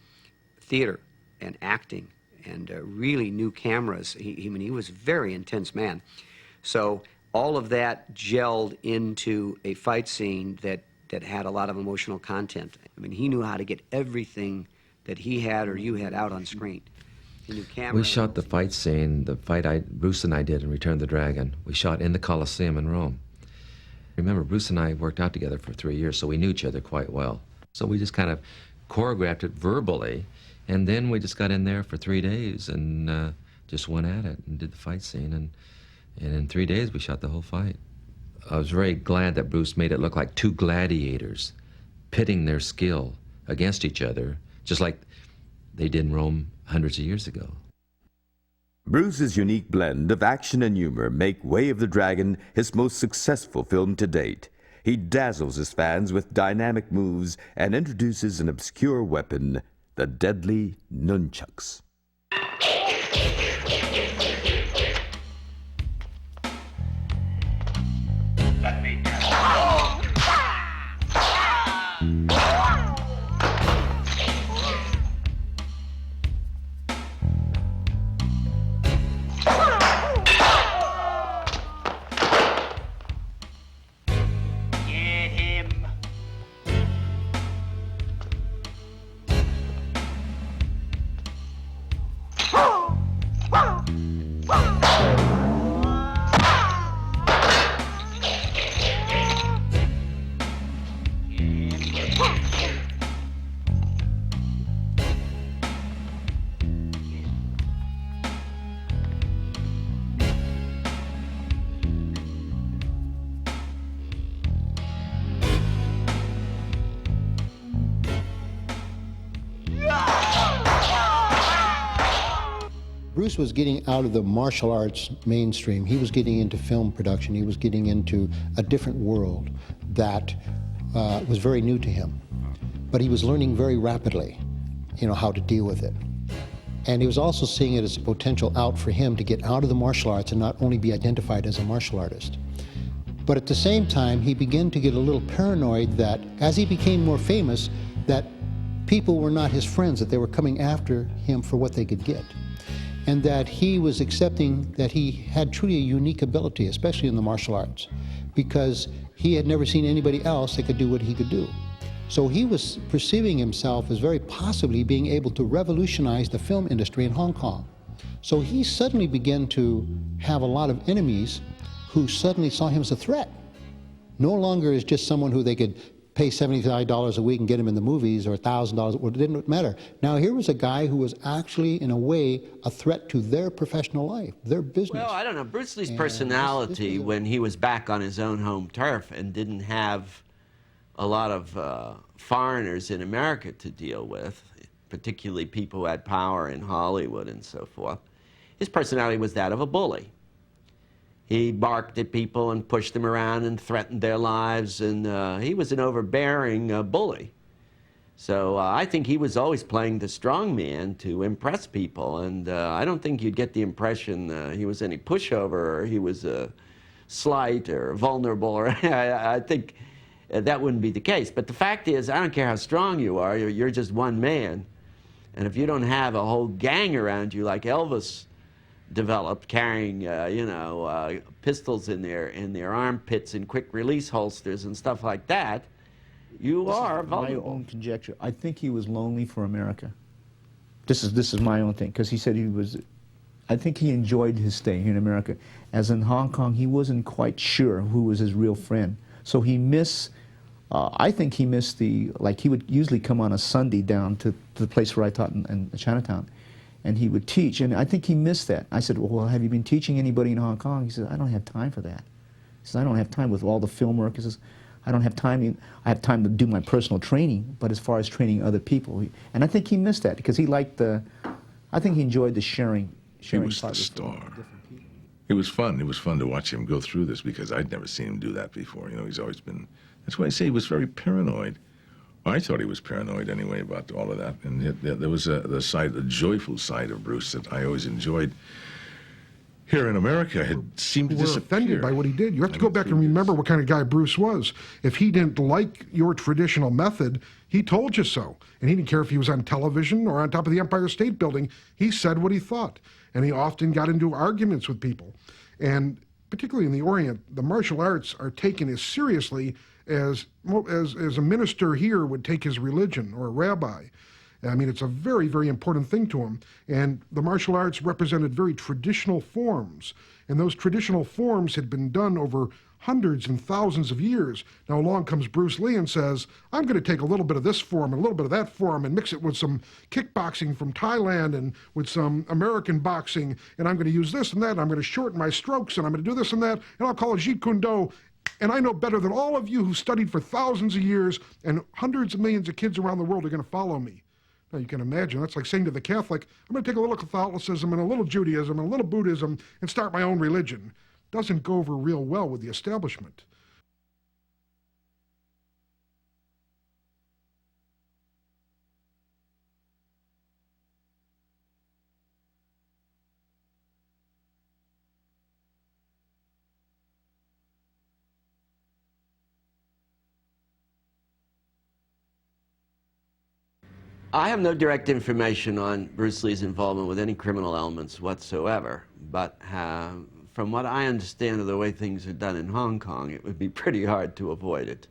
theater and acting and really knew cameras. I mean, he was a very intense man. So all of that gelled into a fight scene that had a lot of emotional content. I mean, he knew how to get everything that he had or you had out on screen. He knew camera. We shot the fight scene, the fight Bruce and I did in Return of the Dragon. We shot in the Colosseum in Rome. Remember, Bruce and I worked out together for 3 years, so we knew each other quite well. So we just kind of choreographed it verbally, and then we just got in there for 3 days and just went at it and did the fight scene, and in 3 days we shot the whole fight. I was very glad that Bruce made it look like two gladiators pitting their skill against each other, just like they did in Rome hundreds of years ago. Bruce's unique blend of action and humor make Way of the Dragon his most successful film to date. He dazzles his fans with dynamic moves and introduces an obscure weapon, the deadly nunchucks. Bruce was getting out of the martial arts mainstream. He was getting into film production. He was getting into a different world that was very new to him. But he was learning very rapidly, you know, how to deal with it. And he was also seeing it as a potential out for him to get out of the martial arts and not only be identified as a martial artist. But at the same time, he began to get a little paranoid that as he became more famous, that people were not his friends, that they were coming after him for what they could get. and that he was accepting that he had truly a unique ability, especially in the martial arts, because he had never seen anybody else that could do what he could do. So he was perceiving himself as very possibly being able to revolutionize the film industry in Hong Kong. So he suddenly began to have a lot of enemies who suddenly saw him as a threat. No longer as just someone who they could pay $75 a week and get him in the movies, or $1,000, it didn't matter. Now here was a guy who was actually, in a way, a threat to their professional life, their business. Well, I don't know. Bruce Lee's personality when he was back on his own home turf and didn't have a lot of foreigners in America to deal with, particularly people who had power in Hollywood and so forth, his personality was that of a bully. He barked at people and pushed them around and threatened their lives, and he was an overbearing bully. So I think he was always playing the strong man to impress people, and I don't think you'd get the impression he was any pushover or he was slight or vulnerable. Or I think that wouldn't be the case. But the fact is, I don't care how strong you are, you're just one man. And if you don't have a whole gang around you like Elvis developed, carrying pistols in their armpits and quick release holsters and stuff like that, you are vulnerable. My own conjecture. I think he was lonely for America. This is my own thing, because he said he was. I think he enjoyed his stay here in America. As in Hong Kong, he wasn't quite sure who was his real friend. So he missed. I think he missed he would usually come on a Sunday down to the place where I taught in Chinatown, and he would teach, and I think he missed that. I said, well, have you been teaching anybody in Hong Kong? He said, I don't have time for that. He says, I don't have time with all the film work. He says, I don't have time. I have time to do my personal training, but as far as training other people, and I think he missed that because he liked I think he enjoyed the sharing. He was the star. It was fun. It was fun to watch him go through this because I'd never seen him do that before. You know, he's always been. That's why I say he was very paranoid. I thought he was paranoid anyway about all of that. And there was the joyful side of Bruce that I always enjoyed. Here in America, had seemed to disappear. Offended by what he did. You have to go back and remember what kind of guy Bruce was. If he didn't like your traditional method, he told you so. And he didn't care if he was on television or on top of the Empire State Building. He said what he thought. And he often got into arguments with people. And particularly in the Orient, the martial arts are taken as seriously as a minister here would take his religion, or a rabbi. I mean, it's a very, very important thing to him. And the martial arts represented very traditional forms. And those traditional forms had been done over hundreds and thousands of years. Now along comes Bruce Lee and says, I'm going to take a little bit of this form and a little bit of that form and mix it with some kickboxing from Thailand and with some American boxing, and I'm going to use this and that, and I'm going to shorten my strokes, and I'm going to do this and that, and I'll call it Jeet Kune Do. And I know better than all of you who studied for thousands of years, and hundreds of millions of kids around the world are going to follow me. Now, you can imagine, that's like saying to the Catholic, I'm going to take a little Catholicism and a little Judaism and a little Buddhism and start my own religion. Doesn't go over real well with the establishment. I have no direct information on Bruce Lee's involvement with any criminal elements whatsoever, but from what I understand of the way things are done in Hong Kong, it would be pretty hard to avoid it.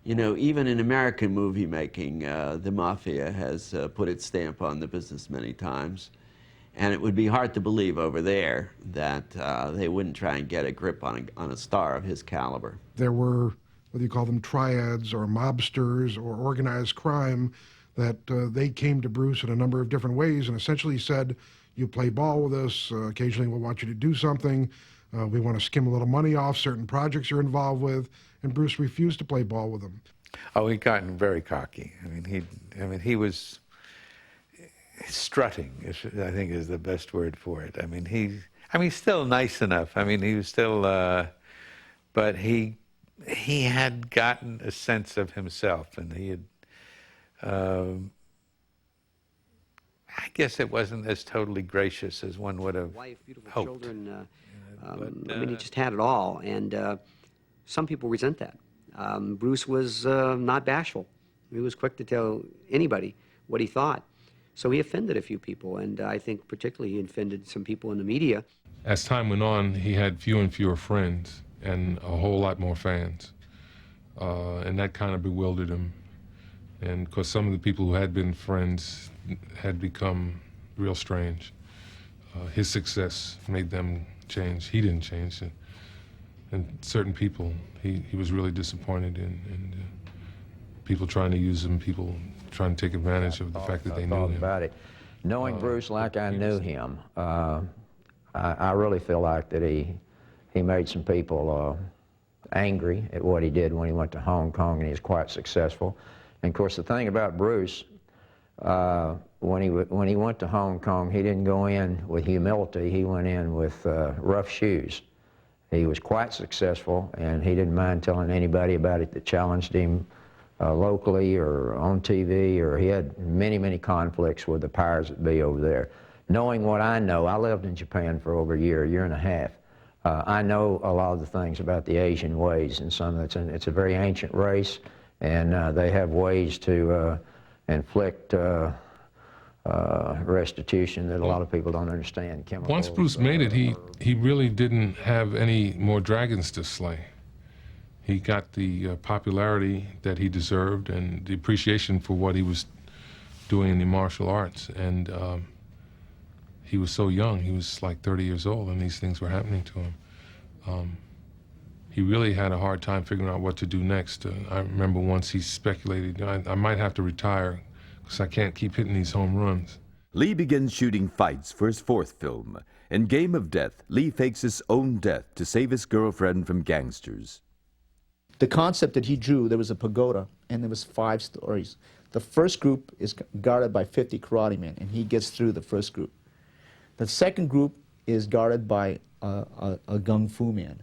You know, even in American movie making, the mafia has put its stamp on the business many times, and it would be hard to believe over there that they wouldn't try and get a grip on a star of his caliber. There were, whether you call them triads or mobsters or organized crime, that they came to Bruce in a number of different ways and essentially said, you play ball with us, occasionally we'll want you to do something, we want to skim a little money off certain projects you're involved with, and Bruce refused to play ball with them. Oh, he'd gotten very cocky. I mean, he was strutting, I think is the best word for it. I mean, he's still nice enough. I mean, he was still, but he had gotten a sense of himself, and he had, I guess it wasn't as totally gracious as one would have wife, beautiful hoped. children. I mean, he just had it all, and some people resent that. Bruce was not bashful. He was quick to tell anybody what he thought. So he offended a few people, and I think particularly he offended some people in the media. As time went on, he had fewer and fewer friends and a whole lot more fans. And that kind of bewildered him. And because some of the people who had been friends had become real strange. His success made them change. He didn't change. And certain people, he was really disappointed in. And people trying to use him, people trying to take advantage of the fact that they knew him. About it. Knowing Bruce like I knew him, I really feel like that he made some people angry at what he did when he went to Hong Kong, and he was quite successful. And of course, the thing about Bruce, when he went to Hong Kong, he didn't go in with humility. He went in with rough shoes. He was quite successful, and he didn't mind telling anybody about it that challenged him locally or on TV, or he had many, many conflicts with the powers that be over there. Knowing what I know, I lived in Japan for over a year and a half. I know a lot of the things about the Asian ways, and it's a very ancient race, and they have ways to inflict restitution that a lot of people don't understand. Once Bruce made it, he really didn't have any more dragons to slay. He got the popularity that he deserved and the appreciation for what he was doing in the martial arts. And he was so young. He was like 30 years old, and these things were happening to him. He really had a hard time figuring out what to do next. I remember once he speculated, I might have to retire because I can't keep hitting these home runs. Lee begins shooting fights for his fourth film. In Game of Death, Lee fakes his own death to save his girlfriend from gangsters. The concept that he drew, there was a pagoda, and there was 5 stories. The first group is guarded by 50 karate men, and he gets through the first group. The second group is guarded by a gung fu man,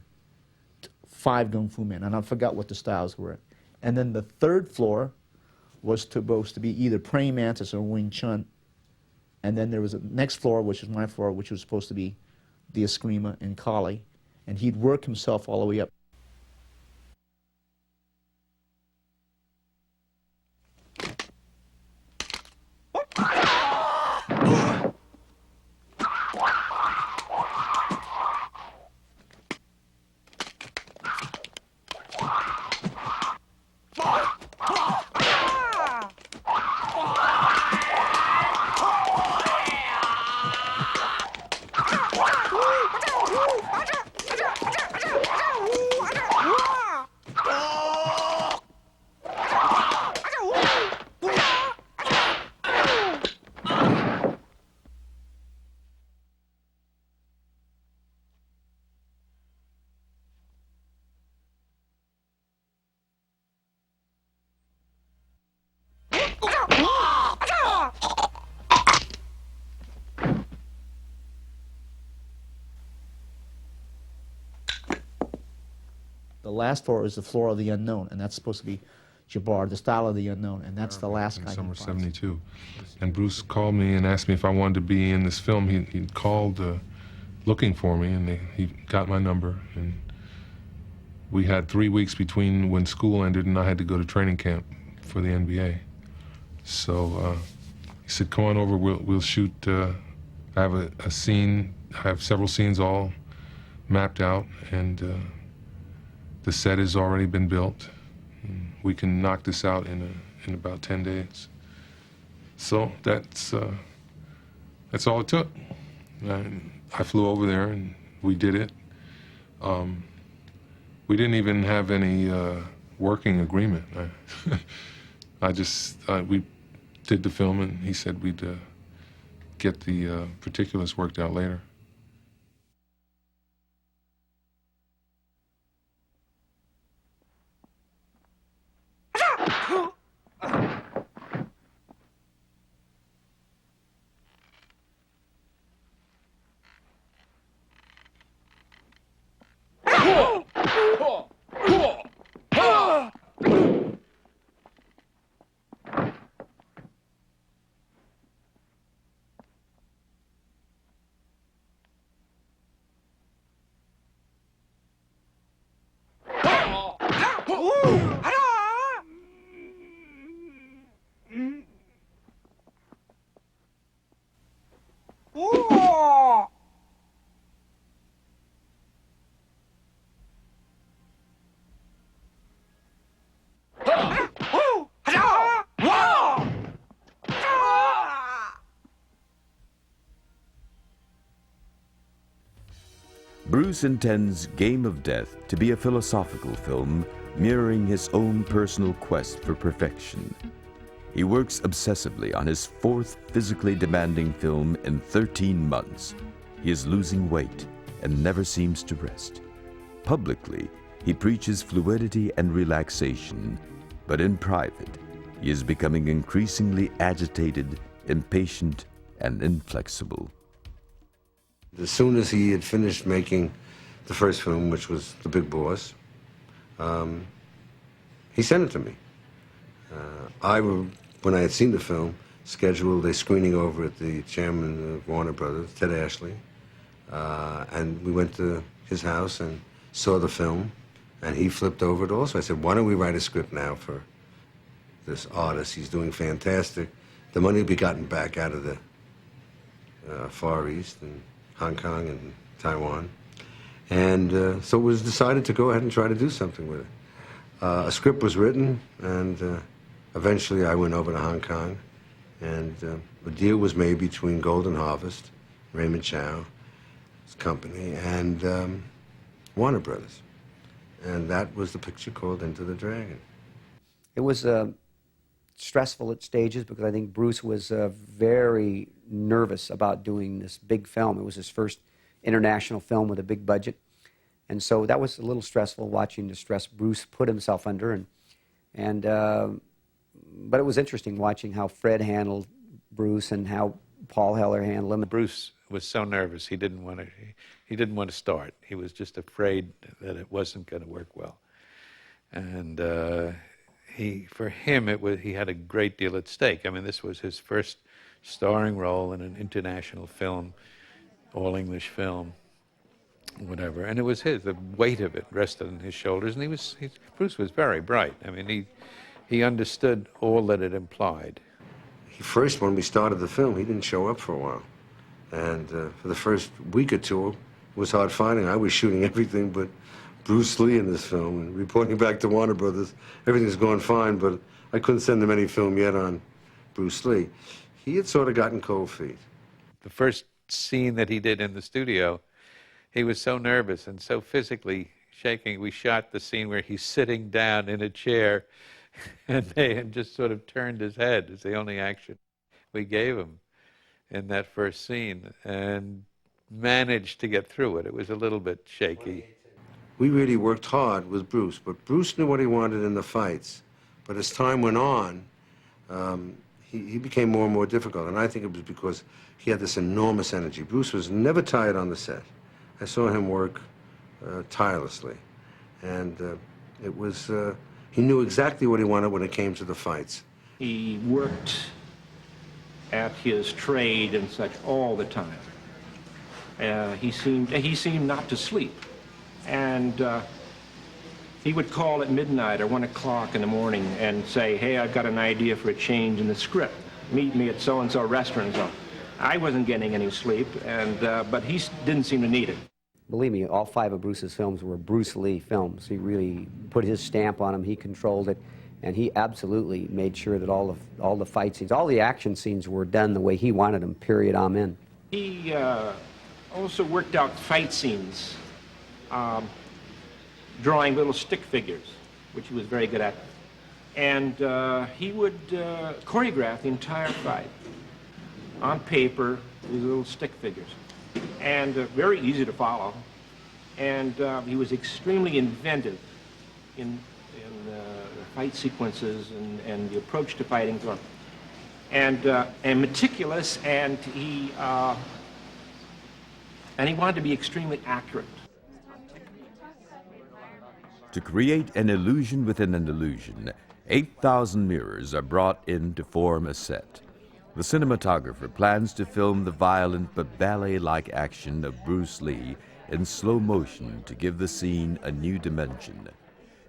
5 gung fu men, and I forgot what the styles were. And then the third floor was supposed to be either praying mantis or Wing Chun. And then there was a next floor, which was my floor, which was supposed to be the Eskrima and Kali, and he'd work himself all the way up. The last floor is the floor of the unknown, and that's supposed to be Jabbar, the style of the unknown, and that's the last guy. Summer '72, and Bruce called me and asked me if I wanted to be in this film. He called looking for me, and he got my number, and we had 3 weeks between when school ended and I had to go to training camp for the NBA. So he said, "Come on over. We'll shoot. I have a scene. I have several scenes all mapped out, and the set has already been built. We can knock this out in about 10 days." So that's all it took. I flew over there and we did it. We didn't even have any working agreement. We did the film, and he said we'd get the particulars worked out later. Bruce intends Game of Death to be a philosophical film mirroring his own personal quest for perfection. He works obsessively on his fourth physically demanding film in 13 months. He is losing weight and never seems to rest. Publicly, he preaches fluidity and relaxation, but in private, he is becoming increasingly agitated, impatient, and inflexible. As soon as he had finished making the first film, which was The Big Boss, he sent it to me. When I had seen the film, scheduled a screening over at the chairman of Warner Brothers, Ted Ashley, and we went to his house and saw the film, and he flipped over it also. I said, why don't we write a script now for this artist? He's doing fantastic. The money will be gotten back out of the Far East and Hong Kong and Taiwan. And so it was decided to go ahead and try to do something with it. A script was written, and eventually I went over to Hong Kong, and a deal was made between Golden Harvest, Raymond Chow's company, and Warner Brothers. And that was the picture called Into the Dragon. It was stressful at stages because I think Bruce was very nervous about doing this big film. It was his first international film with a big budget. And so that was a little stressful, watching the stress Bruce put himself under. But it was interesting watching how Fred handled Bruce and how Paul Heller handled him. Bruce was so nervous he didn't want to start. He was just afraid that it wasn't going to work well. And for him, he had a great deal at stake. I mean, this was his first starring role in an international film, all English film, whatever. And it was the weight of it rested on his shoulders. And Bruce was very bright. I mean, he understood all that it implied. First, when we started the film, he didn't show up for a while. And for the first week or two, it was hard finding. I was shooting everything but Bruce Lee in this film, and reporting back to Warner Brothers, everything's going fine, but I couldn't send them any film yet on Bruce Lee. He had sort of gotten cold feet. The first scene that he did in the studio, he was so nervous and so physically shaking. We shot the scene where he's sitting down in a chair, and they had just sort of turned his head. It's the only action we gave him in that first scene, and managed to get through it. It was a little bit shaky. We really worked hard with Bruce, but Bruce knew what he wanted in the fights. But as time went on, he became more and more difficult, and I think it was because he had this enormous energy. Bruce was never tired on the set. I saw him work tirelessly, and he knew exactly what he wanted when it came to the fights. He worked at his trade and such all the time. He seemed not to sleep, and he would call at midnight or 1 o'clock in the morning and say, "Hey, I've got an idea for a change in the script. Meet me at so-and-so restaurant." So I wasn't getting any sleep, but he didn't seem to need it. Believe me, all 5 of Bruce's films were Bruce Lee films. He really put his stamp on them. He controlled it, and he absolutely made sure that all the fight scenes, all the action scenes were done the way he wanted them, period, amen. He also worked out fight scenes, drawing little stick figures, which he was very good at. And he would choreograph the entire fight on paper with little stick figures. And very easy to follow. And he was extremely inventive in the fight sequences and the approach to fighting. And meticulous, and he wanted to be extremely accurate. To create an illusion within an illusion, 8,000 mirrors are brought in to form a set. The cinematographer plans to film the violent but ballet-like action of Bruce Lee in slow motion to give the scene a new dimension.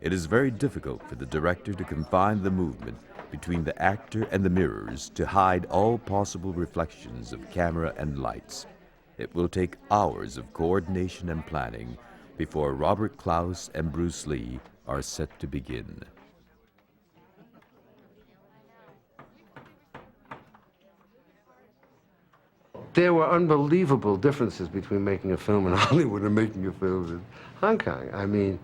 It is very difficult for the director to confine the movement between the actor and the mirrors to hide all possible reflections of camera and lights. It will take hours of coordination and planning before Robert Klaus and Bruce Lee are set to begin. there were unbelievable differences between making a film in Hollywood and making a film in Hong Kong. I mean,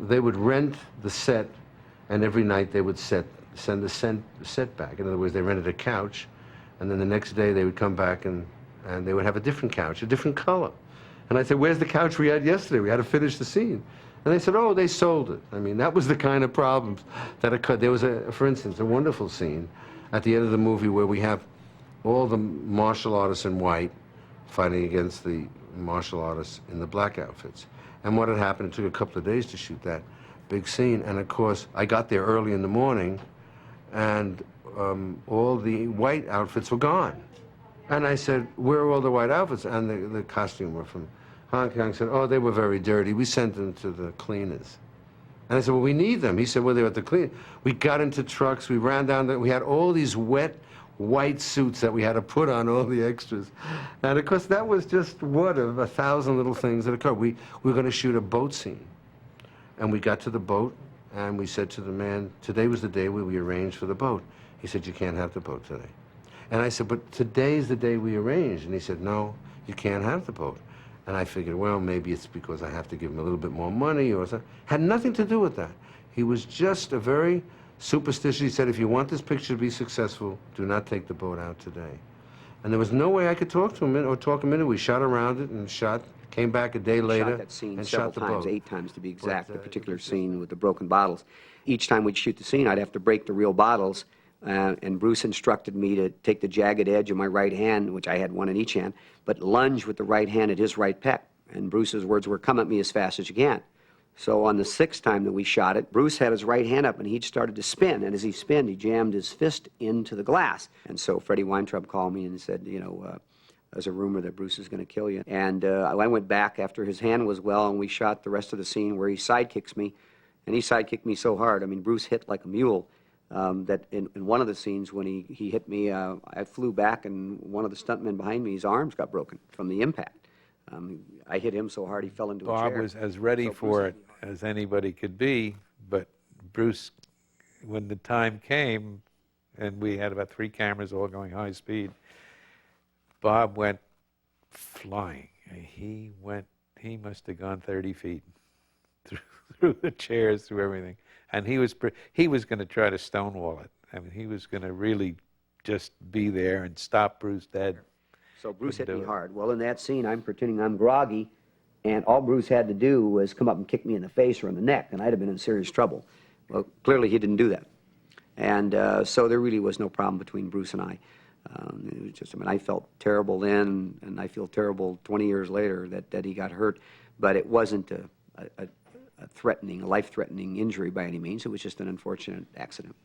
they would rent the set, and every night they would send the set back. In other words, they rented a couch, and then the next day they would come back and they would have a different couch, a different color. And I said, where's the couch we had yesterday? We had to finish the scene. And they said, oh, they sold it. I mean, that was the kind of problems that occurred. There was, for instance, a wonderful scene at the end of the movie where we have all the martial artists in white fighting against the martial artists in the black outfits. And what had happened, it took a couple of days to shoot that big scene. And of course, I got there early in the morning, and all the white outfits were gone. And I said, where are all the white outfits? And the costumer from Hong Kong said, oh, they were very dirty. We sent them to the cleaners. And I said, well, we need them. He said, well, they were at the clean. We got into trucks. We ran down there. We had all these wet white suits that we had to put on all the extras. And of course, that was just one of 1,000 little things that occurred. We were going to shoot a boat scene. And we got to the boat, and we said to the man, today was the day where we arranged for the boat. He said, you can't have the boat today. And I said, but today's the day we arranged. And he said, no, you can't have the boat. And I figured, well, maybe it's because I have to give him a little bit more money or something. Had nothing to do with that. He was just a very superstitious. He said, if you want this picture to be successful, do not take the boat out today. And there was no way I could talk to him or talk him into it. We shot around it and came back a day later Shot that scene and several shot the times, boat. 8 times to be exact, the particular scene with the broken bottles. Each time we'd shoot the scene, I'd have to break the real bottles, and Bruce instructed me to take the jagged edge of my right hand, which I had one in each hand, but lunge with the right hand at his right pec. And Bruce's words were, come at me as fast as you can. So on the 6th time that we shot it, Bruce had his right hand up and he'd started to spin. And as he spinned, he jammed his fist into the glass. And so Freddie Weintraub called me and said, you know, there's a rumor that Bruce is going to kill you. And I went back after his hand was well, and we shot the rest of the scene where he sidekicks me. And he sidekicked me so hard, I mean, Bruce hit like a mule, that in one of the scenes when he hit me, I flew back, and one of the stuntmen behind me, his arms got broken from the impact. I hit him so hard he fell into a chair. Bob was as ready for it as anybody could be, but Bruce, when the time came, and we had about 3 cameras all going high speed, Bob went flying. He must have gone 30 feet through the chairs, through everything. And he was going to try to stonewall it. I mean, he was going to really just be there and stop Bruce dead. So Bruce hit me hard. Well, in that scene, I'm pretending I'm groggy, and all Bruce had to do was come up and kick me in the face or in the neck, and I'd have been in serious trouble. Well, clearly he didn't do that. And so there really was no problem between Bruce and I. It was just, I mean, I felt terrible then, and I feel terrible 20 years later that he got hurt, but it wasn't a life-threatening injury by any means. It was just an unfortunate accident.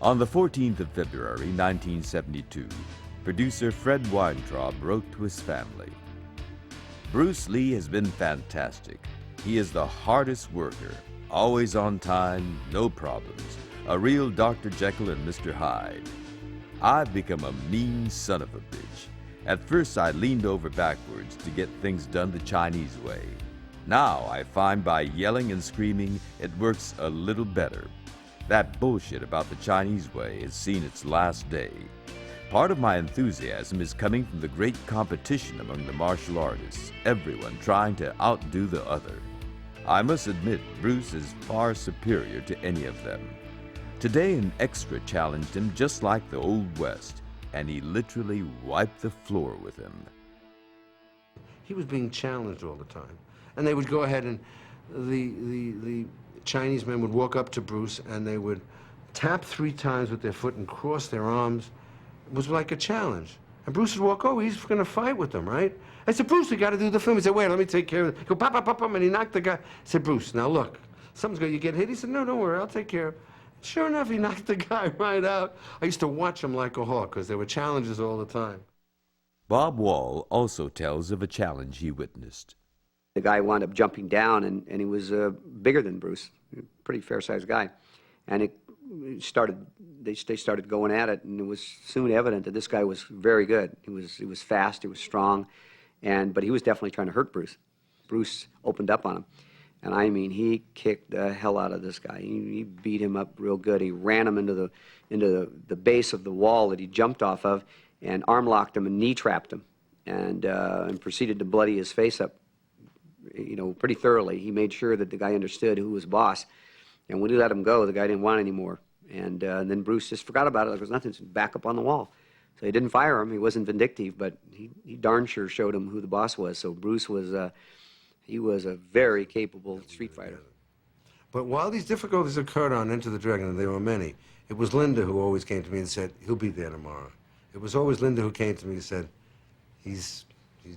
On the 14th of February, 1972, producer Fred Weintraub wrote to his family, Bruce Lee has been fantastic. He is the hardest worker, always on time, no problems, a real Dr. Jekyll and Mr. Hyde. I've become a mean son of a bitch. At first I leaned over backwards to get things done the Chinese way. Now I find by yelling and screaming it works a little better. That bullshit about the Chinese way has seen its last day. Part of my enthusiasm is coming from the great competition among the martial artists, everyone trying to outdo the other. I must admit Bruce is far superior to any of them. Today an extra challenged him just like the Old West, and he literally wiped the floor with him. He was being challenged all the time. And they would go ahead and the Chinese men would walk up to Bruce and they would tap 3 times with their foot and cross their arms. It was like a challenge. And Bruce would walk over, he's going to fight with them, right? I said, Bruce, we got to do the film. He said, wait, let me take care of it. He go, pop, pop, pop, pop, and he knocked the guy. I said, Bruce, now look, something's going to get hit. He said, no, don't worry, I'll take care of it. Sure enough, he knocked the guy right out. I used to watch him like a hawk because there were challenges all the time. Bob Wall also tells of a challenge he witnessed. The guy wound up jumping down, and he was bigger than Bruce, a pretty fair-sized guy. And they started going at it, and it was soon evident that this guy was very good. He was fast, he was strong, but he was definitely trying to hurt Bruce. Bruce opened up on him. And I mean, he kicked the hell out of this guy. He beat him up real good. He ran him into the base of the wall that he jumped off of, and arm locked him and knee trapped him, and proceeded to bloody his face up, pretty thoroughly. He made sure that the guy understood who was boss. And when he let him go, the guy didn't want any more. And then Bruce just forgot about it like it was nothing. Just back up on the wall. So he didn't fire him. He wasn't vindictive, but he darn sure showed him who the boss was. So Bruce was. He was a very capable street fighter. But while these difficulties occurred on Enter the Dragon, and there were many, it was Linda who always came to me and said, he'll be there tomorrow. It was always Linda who came to me and said, he's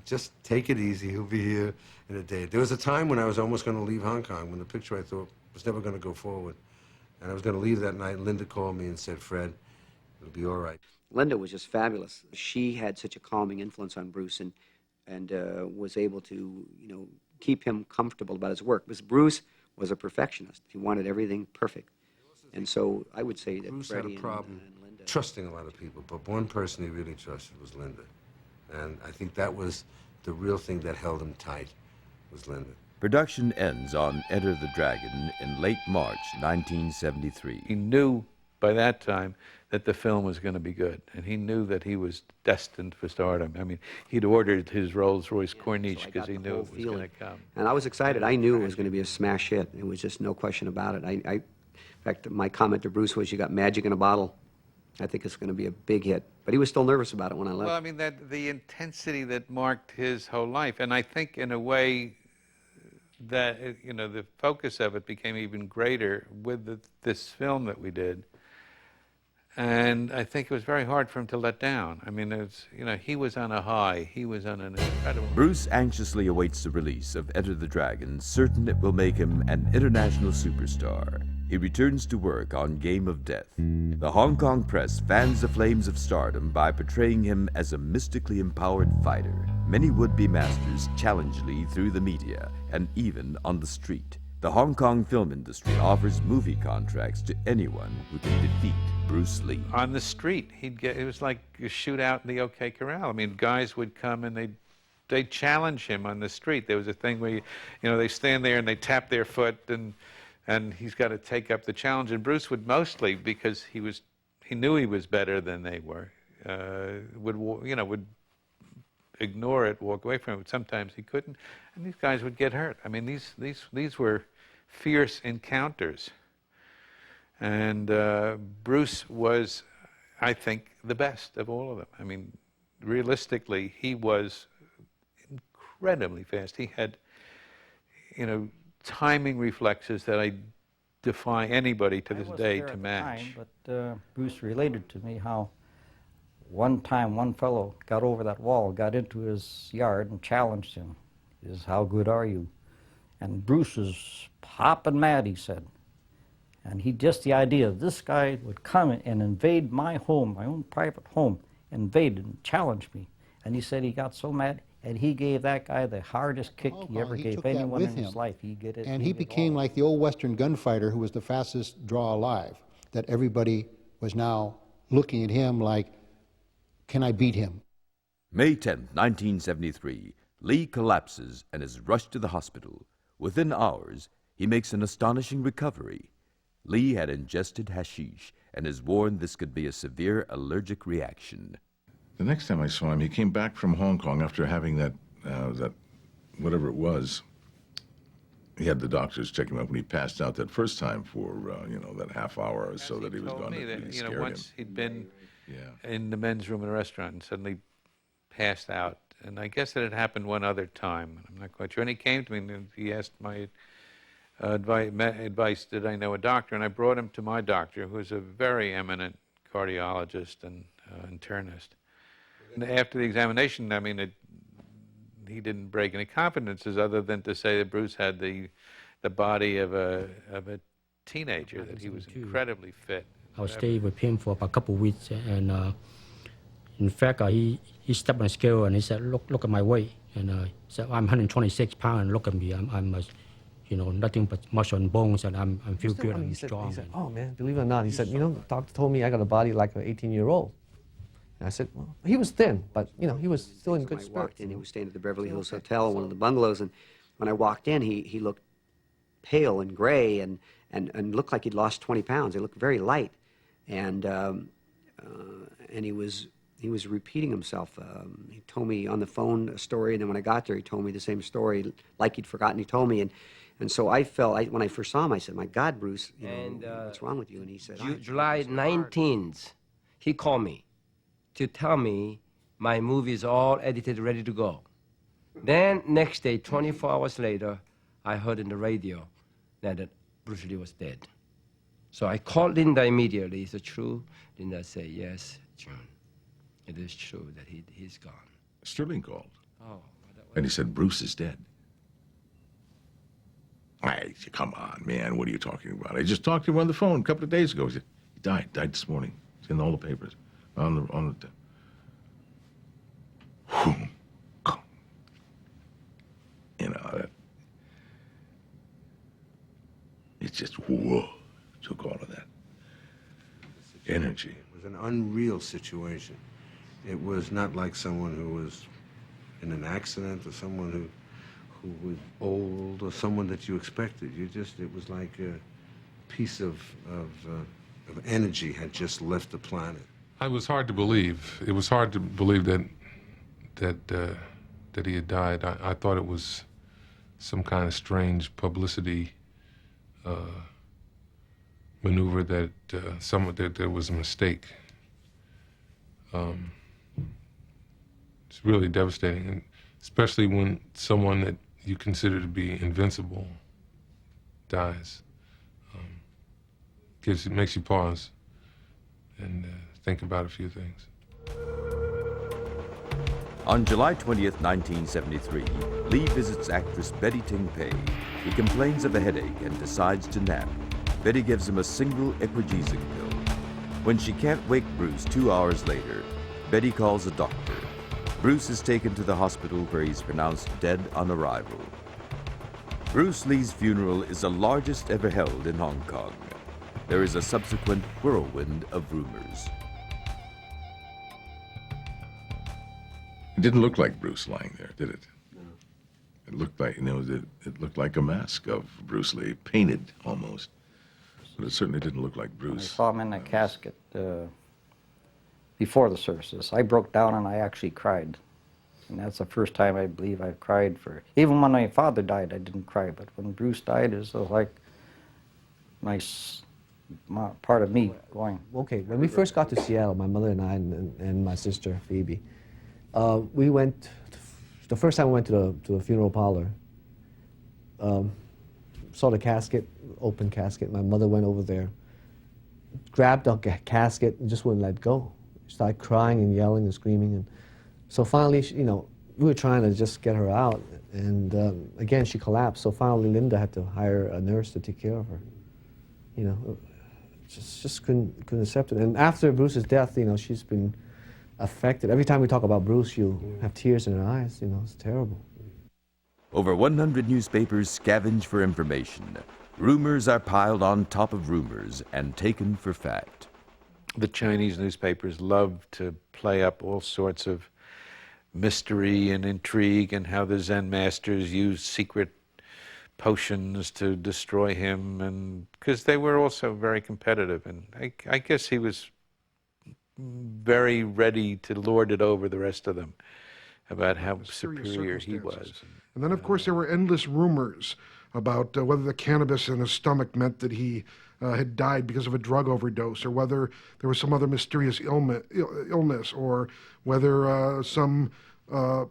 just take it easy, he'll be here in a day. There was a time when I was almost going to leave Hong Kong, when the picture I thought was never going to go forward. And I was going to leave that night, and Linda called me and said, Fred, it'll be all right. Linda was just fabulous. She had such a calming influence on Bruce, and was able to, keep him comfortable about his work. Because Bruce was a perfectionist. He wanted everything perfect. And so I would say that Bruce Freddie had a problem and Linda... trusting a lot of people, but one person he really trusted was Linda. And I think that was the real thing that held him tight, was Linda. Production ends on Enter the Dragon in late March 1973. He knew by that time that the film was going to be good, and he knew that he was destined for stardom. I mean, he'd ordered his Rolls-Royce Corniche because he knew it was going to come. And I was excited. I knew it was going to be a smash hit. It was just no question about it. In fact, my comment to Bruce was, you got magic in a bottle. I think it's going to be a big hit. But he was still nervous about it when I left. Well, I mean, the intensity that marked his whole life, and I think in a way that, the focus of it became even greater with this film that we did. And I think it was very hard for him to let down. I mean, he was on a high. He was on an incredible... Bruce anxiously awaits the release of Enter the Dragon, certain it will make him an international superstar. He returns to work on Game of Death. The Hong Kong press fans the flames of stardom by portraying him as a mystically empowered fighter. Many would-be masters challenge Lee through the media and even on the street. The Hong Kong film industry offers movie contracts to anyone who can defeat Bruce Lee. On the street, it was like a shootout in the OK Corral. I mean, guys would come and they'd challenge him on the street. There was a thing where, they stand there and they tap their foot and he's got to take up the challenge. And Bruce would mostly, because he knew he was better than they were, would ignore it, walk away from it. Sometimes he couldn't, and these guys would get hurt. I mean, these were fierce encounters. And Bruce was, I think, the best of all of them. I mean, realistically, he was incredibly fast. He had, timing reflexes that I defy anybody to this day to match. But Bruce related to me how one time one fellow got over that wall, got into his yard and challenged him. He says, how good are you? And Bruce was popping mad, he said. And the idea of this guy would come and invade my home, my own private home, invade and challenge me. And he said he got so mad, and he gave that guy the hardest kick he ever gave anyone in his life. And he became like the old Western gunfighter who was the fastest draw alive, that everybody was now looking at him like, can I beat him? May 10, 1973, Lee collapses and is rushed to the hospital. Within hours, he makes an astonishing recovery. Lee had ingested hashish and is warned this could be a severe allergic reaction. The next time I saw him, he came back from Hong Kong after having that whatever it was. He had the doctors check him up when he passed out that first time for, that half hour or so that he was gone. He told me that, once he'd been in the men's room in a restaurant and suddenly passed out. And I guess that had happened one other time. I'm not quite sure. And he came to me and he asked my advice, did I know a doctor? And I brought him to my doctor, who is a very eminent cardiologist and internist. And after the examination, I mean, he didn't break any confidences other than to say that Bruce had the body of a teenager, that he was incredibly fit. I stayed with him for about a couple of weeks, and in fact, he stepped on a scale and he said, "Look at my weight," and he said, "I'm 126 pounds. And look at me, I'm nothing but muscle and bones, and I'm feel good and strong." He said, "Oh man, believe it or not," he said, "the doctor told me I got a body like an 18-year-old." And I said, "Well, he was thin, but he was still in good spirits." I walked in, he was staying at the Beverly Hills Hotel, one of the bungalows, and when I walked in, he looked pale and gray and looked like he'd lost 20 pounds. He looked very light, and he was repeating himself. He told me on the phone a story, and then when I got there, he told me the same story, like he'd forgotten. He told me, and so I felt, when I first saw him, I said, "My God, Bruce, what's wrong with you?" And he said, July 19th, he called me to tell me my movie is all edited, ready to go. Then next day, 24 hours later, I heard in the radio that Bruce Lee was dead. So I called Linda immediately. Is it true? Linda said, "Yes, John, it is true that he's gone." Sterling called. Oh. And he said, "Bruce is dead." Hey, come on, man, what are you talking about? I just talked to him on the phone a couple of days ago. He said, he died this morning. It's in all the papers. It's just, whoa, took all of that energy. It was an unreal situation. It was not like someone who was in an accident or someone who was old or someone that you expected. It was like a piece of energy had just left the planet. It was hard to believe. It was hard to believe that he had died. I thought it was some kind of strange publicity maneuver, that that there was a mistake. It's really devastating, and especially when someone that you consider to be invincible dies. It makes you pause and think about a few things. On July 20th, 1973, Lee visits actress Betty Ting Pei. He complains of a headache and decides to nap. Betty gives him a single equagesic pill. When she can't wake Bruce 2 hours later, Betty calls a doctor. Bruce is taken to the hospital where he's pronounced dead on arrival. Bruce Lee's funeral is the largest ever held in Hong Kong. There is a subsequent whirlwind of rumors. It didn't look like Bruce lying there, did it? No. It looked like, it looked like a mask of Bruce Lee, painted almost. But it certainly didn't look like Bruce. I saw him in the casket before the services. I broke down and I actually cried. And that's the first time I believe I've cried for, even when my father died, I didn't cry. But when Bruce died, it was like part of me going. Okay, when we first got to Seattle, my mother and I and my sister, Phoebe, we went, the first time we went to the funeral parlor, saw the casket, open casket. My mother went over there, grabbed the casket and just wouldn't let go. She started crying and yelling and screaming. And so finally, we were trying to just get her out. And again, she collapsed. So finally, Linda had to hire a nurse to take care of her. Just couldn't accept it. And after Bruce's death, she's been affected. Every time we talk about Bruce, you have tears in her eyes. It's terrible. Over 100 newspapers scavenge for information. Rumors are piled on top of rumors and taken for fact. The Chinese newspapers love to play up all sorts of mystery and intrigue, and how the Zen masters used secret potions to destroy him, and because they were also very competitive, and I guess he was very ready to lord it over the rest of them about how superior he was. And then, of course, there were endless rumors about whether the cannabis in his stomach meant that he had died because of a drug overdose, or whether there was some other mysterious illness, or whether some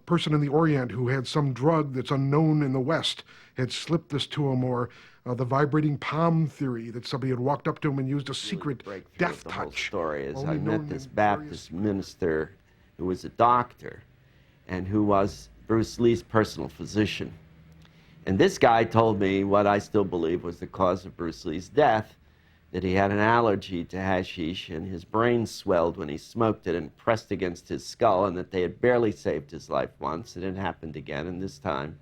person in the Orient who had some drug that's unknown in the West had slipped this to him, or the vibrating palm theory that somebody had walked up to him and used a secret death The whole touch. story is Only I known met this in Baptist minister who was a doctor and who was Bruce Lee's personal physician. And this guy told me what I still believe was the cause of Bruce Lee's death, that he had an allergy to hashish and his brain swelled when he smoked it and pressed against his skull, and that they had barely saved his life once. It had happened again, and this time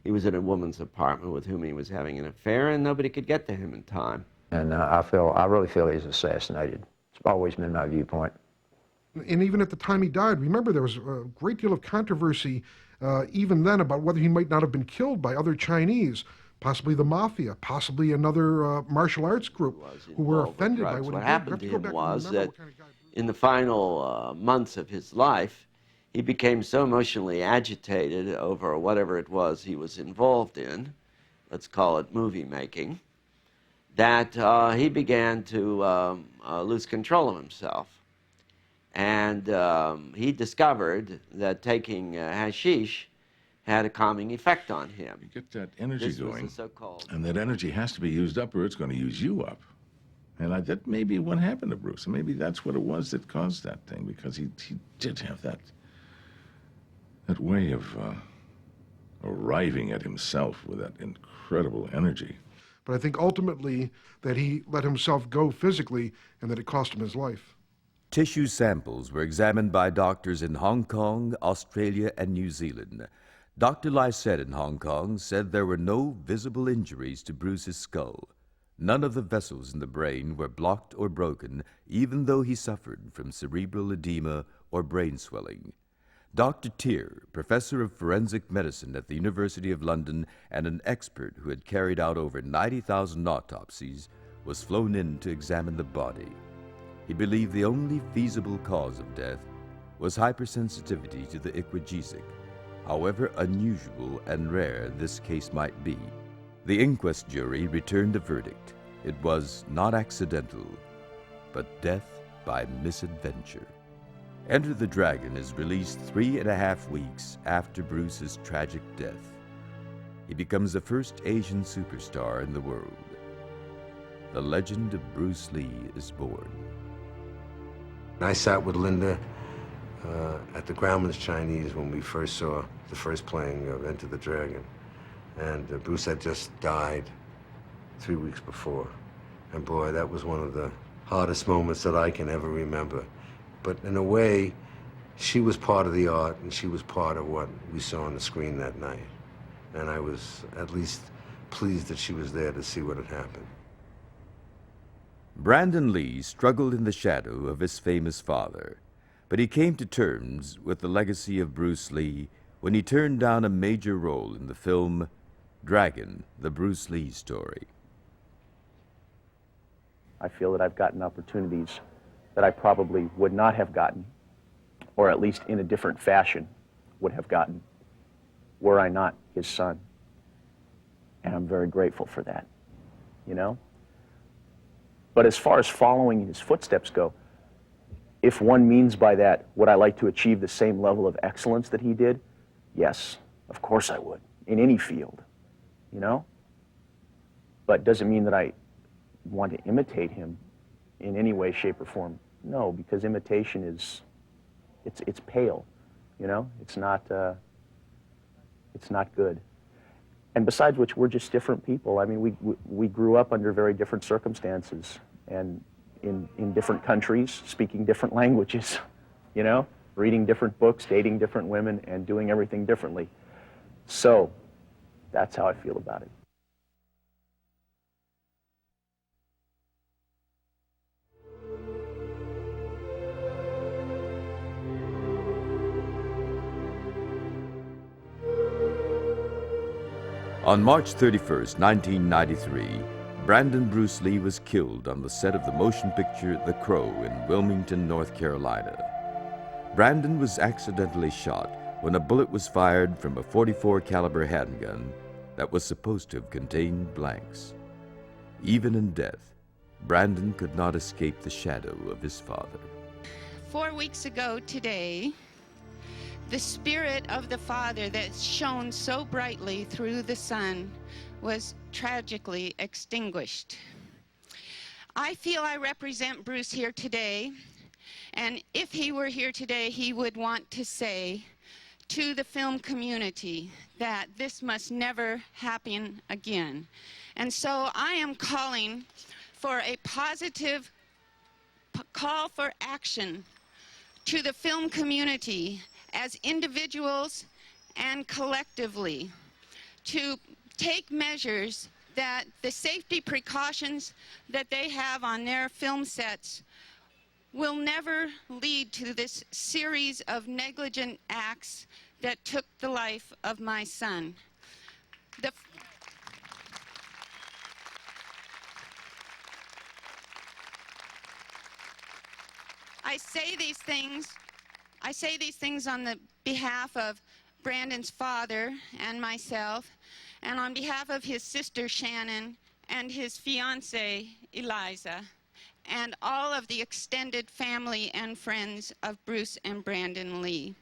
he was in a woman's apartment with whom he was having an affair, and nobody could get to him in time. And I really feel he's assassinated. It's always been my viewpoint. And even at the time he died, remember, there was a great deal of controversy even then about whether he might not have been killed by other Chinese, possibly the mafia, possibly another martial arts group who were offended by what he did. Happened to him was that in the final months of his life, he became so emotionally agitated over whatever it was he was involved in, let's call it movie making, that he began to lose control of himself. And he discovered that taking hashish had a calming effect on him. You get that energy This was going, the so-called and that energy has to be used up or it's going to use you up. And that may be what happened to Bruce. And maybe that's what it was that caused that thing, because he did have that way of arriving at himself with that incredible energy. But I think ultimately that he let himself go physically and that it cost him his life. Tissue samples were examined by doctors in Hong Kong, Australia, and New Zealand. Dr. Lysette in Hong Kong said there were no visible injuries to Bruce's skull. None of the vessels in the brain were blocked or broken, even though he suffered from cerebral edema or brain swelling. Dr. Tier, professor of forensic medicine at the University of London and an expert who had carried out over 90,000 autopsies, was flown in to examine the body. He believed the only feasible cause of death was hypersensitivity to the ichthyosis, however unusual and rare this case might be. The inquest jury returned a verdict. It was not accidental, but death by misadventure. Enter the Dragon is released 3.5 weeks after Bruce's tragic death. He becomes the first Asian superstar in the world. The legend of Bruce Lee is born. I sat with Linda at the Grauman's Chinese when we first saw the first playing of Enter the Dragon. And Bruce had just died 3 weeks before. And boy, that was one of the hardest moments that I can ever remember. But in a way, she was part of the art, and she was part of what we saw on the screen that night. And I was at least pleased that she was there to see what had happened. Brandon Lee struggled in the shadow of his famous father, but he came to terms with the legacy of Bruce Lee when he turned down a major role in the film Dragon, the Bruce Lee story. I feel that I've gotten opportunities that I probably would not have gotten, or at least in a different fashion would have gotten, were I not his son. And I'm very grateful for that, you know? But as far as following in his footsteps go, if one means by that, would I like to achieve the same level of excellence that he did? Yes, of course I would, in any field, you know? But does it mean that I want to imitate him in any way, shape, or form? No, because imitation is, it's pale, you know? It's not good. And besides which, we're just different people. I mean, we grew up under very different circumstances and in different countries, speaking different languages, you know, reading different books, dating different women, and doing everything differently. So that's how I feel about it. On March 31st, 1993, Brandon Bruce Lee was killed on the set of the motion picture The Crow in Wilmington, North Carolina. Brandon was accidentally shot when a bullet was fired from a .44 caliber handgun that was supposed to have contained blanks. Even in death, Brandon could not escape the shadow of his father. 4 weeks ago today, the spirit of the father that shone so brightly through the sun was tragically extinguished. I feel I represent Bruce here today, and if he were here today, he would want to say to the film community that this must never happen again. And so I am calling for a positive call for action to the film community as individuals and collectively to take measures that the safety precautions that they have on their film sets will never lead to this series of negligent acts that took the life of my son. I say these things on the behalf of Brandon's father and myself, and on behalf of his sister Shannon and his fiancée Eliza, and all of the extended family and friends of Bruce and Brandon Lee.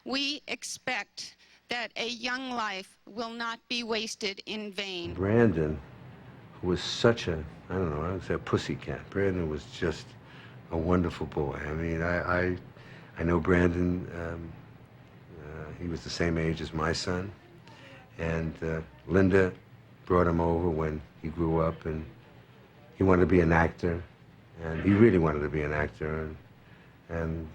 We expect that a young life will not be wasted in vain. Brandon was such a, I don't know, I would say a pussycat. Brandon was just a wonderful boy. I mean, I know Brandon, he was the same age as my son, and Linda brought him over when he grew up, and he wanted to be an actor, and he really wanted to be an actor, and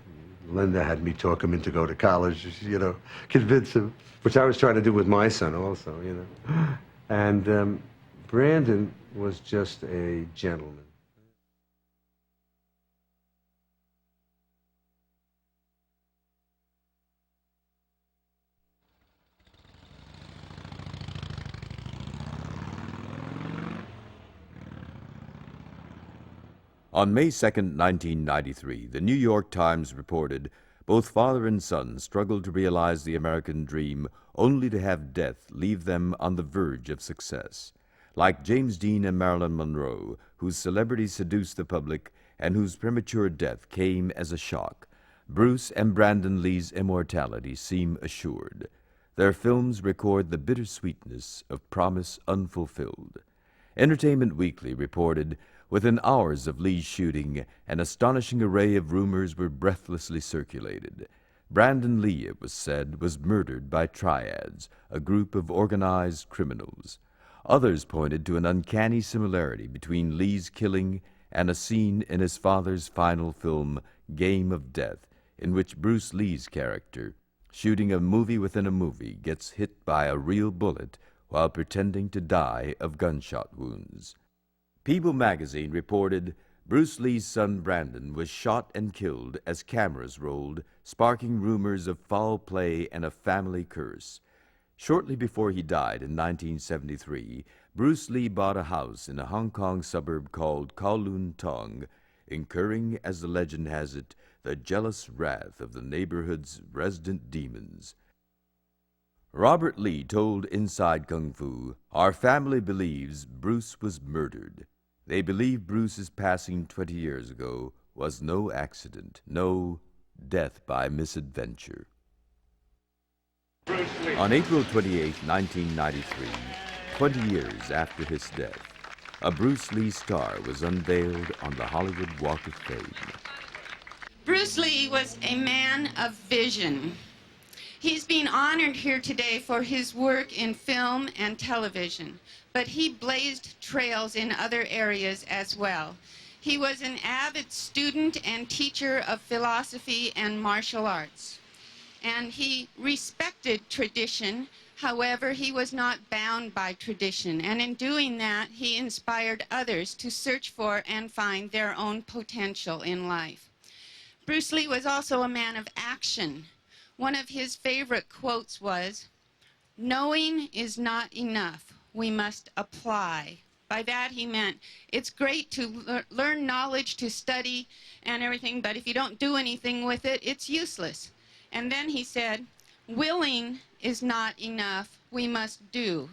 Linda had me talk him into go to college, you know, convince him, which I was trying to do with my son also, you know. And Brandon was just a gentleman. On May 2, 1993, the New York Times reported both father and son struggled to realize the American dream only to have death leave them on the verge of success. Like James Dean and Marilyn Monroe, whose celebrity seduced the public and whose premature death came as a shock, Bruce and Brandon Lee's immortality seem assured. Their films record the bittersweetness of promise unfulfilled. Entertainment Weekly reported, within hours of Lee's shooting, an astonishing array of rumors were breathlessly circulated. Brandon Lee, it was said, was murdered by triads, a group of organized criminals. Others pointed to an uncanny similarity between Lee's killing and a scene in his father's final film, Game of Death, in which Bruce Lee's character, shooting a movie within a movie, gets hit by a real bullet while pretending to die of gunshot wounds. People magazine reported Bruce Lee's son Brandon was shot and killed as cameras rolled, sparking rumors of foul play and a family curse. Shortly before he died in 1973, Bruce Lee bought a house in a Hong Kong suburb called Kowloon Tong, incurring, as the legend has it, the jealous wrath of the neighborhood's resident demons. Robert Lee told Inside Kung Fu, "Our family believes Bruce was murdered. They believe Bruce's passing 20 years ago was no accident, no death by misadventure." On April 28, 1993, 20 years after his death, a Bruce Lee star was unveiled on the Hollywood Walk of Fame. Bruce Lee was a man of vision. He's being honored here today for his work in film and television, but he blazed trails in other areas as well. He was an avid student and teacher of philosophy and martial arts, and he respected tradition. However, he was not bound by tradition, and in doing that, he inspired others to search for and find their own potential in life. Bruce Lee was also a man of action. One of his favorite quotes was, "Knowing is not enough. We must apply." By that he meant, it's great to learn knowledge, to study and everything, but if you don't do anything with it, it's useless. And then he said, "Willing is not enough. We must do."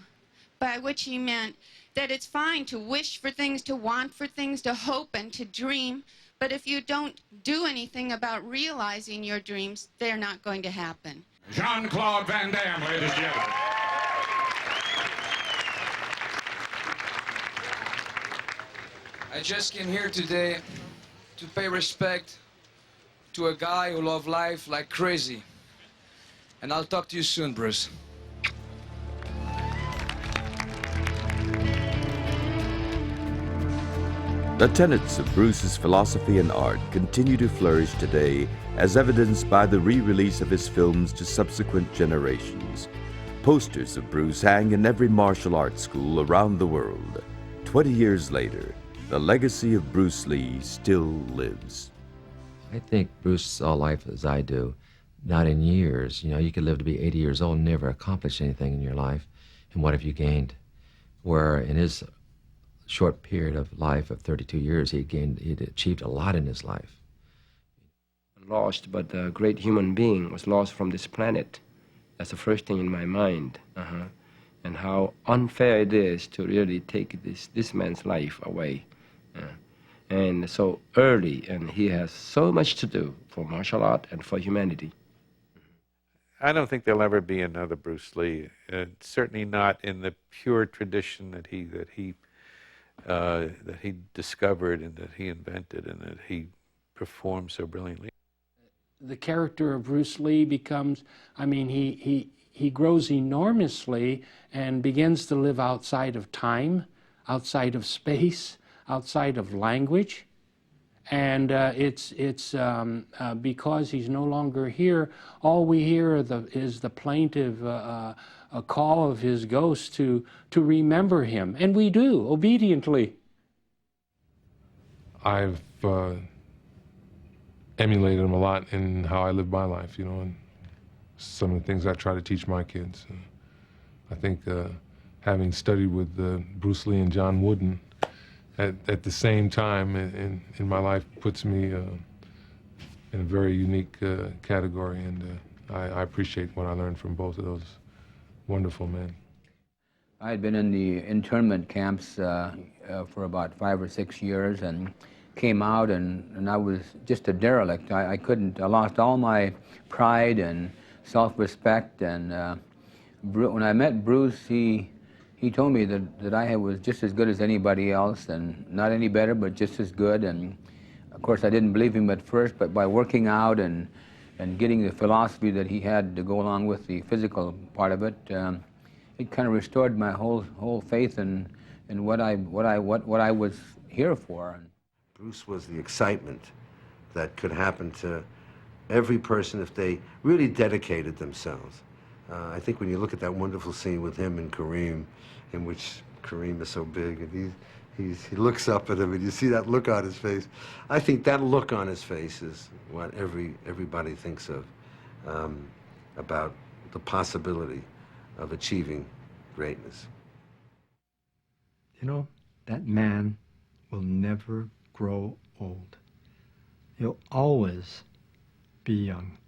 by which he meant that it's fine to wish for things, to want for things, to hope and to dream, but if you don't do anything about realizing your dreams, they're not going to happen. Jean-Claude Van Damme, ladies and gentlemen. I just came here today to pay respect to a guy who loved life like crazy. And I'll talk to you soon, Bruce. The tenets of Bruce's philosophy and art continue to flourish today, as evidenced by the re-release of his films to subsequent generations. Posters of Bruce hang in every martial arts school around the world. 20 years later, the legacy of Bruce Lee still lives. I think Bruce saw life as I do, not in years. You know, you could live to be 80 years old and never accomplish anything in your life. And what have you gained? Where in his short period of life of 32 years, he'd achieved a lot in his life. Lost, but a great human being was lost from this planet. That's the first thing in my mind. And how unfair it is to really take this man's life away. And so early, and he has so much to do for martial art and for humanity. I don't think there'll ever be another Bruce Lee. Certainly not in the pure tradition that he discovered and that he invented and that he performed so brilliantly. The character of Bruce Lee becomes, I mean, he grows enormously and begins to live outside of time, outside of space, outside of language. And it's because he's no longer here, all we hear is the plaintive a call of his ghost to remember him. And we do, obediently. I've emulated him a lot in how I live my life, you know, and some of the things I try to teach my kids. I think having studied with Bruce Lee and John Wooden at the same time in my life puts me in a very unique category, and I appreciate what I learned from both of those wonderful men. I had been in the internment camps for about 5 or 6 years and came out, and I was just a derelict. I lost all my pride and self-respect, and when I met Bruce, he told me that I was just as good as anybody else, and not any better, but just as good. And of course, I didn't believe him at first, but by working out and getting the philosophy that he had to go along with the physical part of it, it kind of restored my whole faith in what I was here for. Bruce was the excitement that could happen to every person if they really dedicated themselves. I think when you look at that wonderful scene with him and Kareem, in which Kareem is so big and he looks up at him and you see that look on his face. I think that look on his face is what everybody thinks of about the possibility of achieving greatness. You know, that man will never grow old. He'll always be young.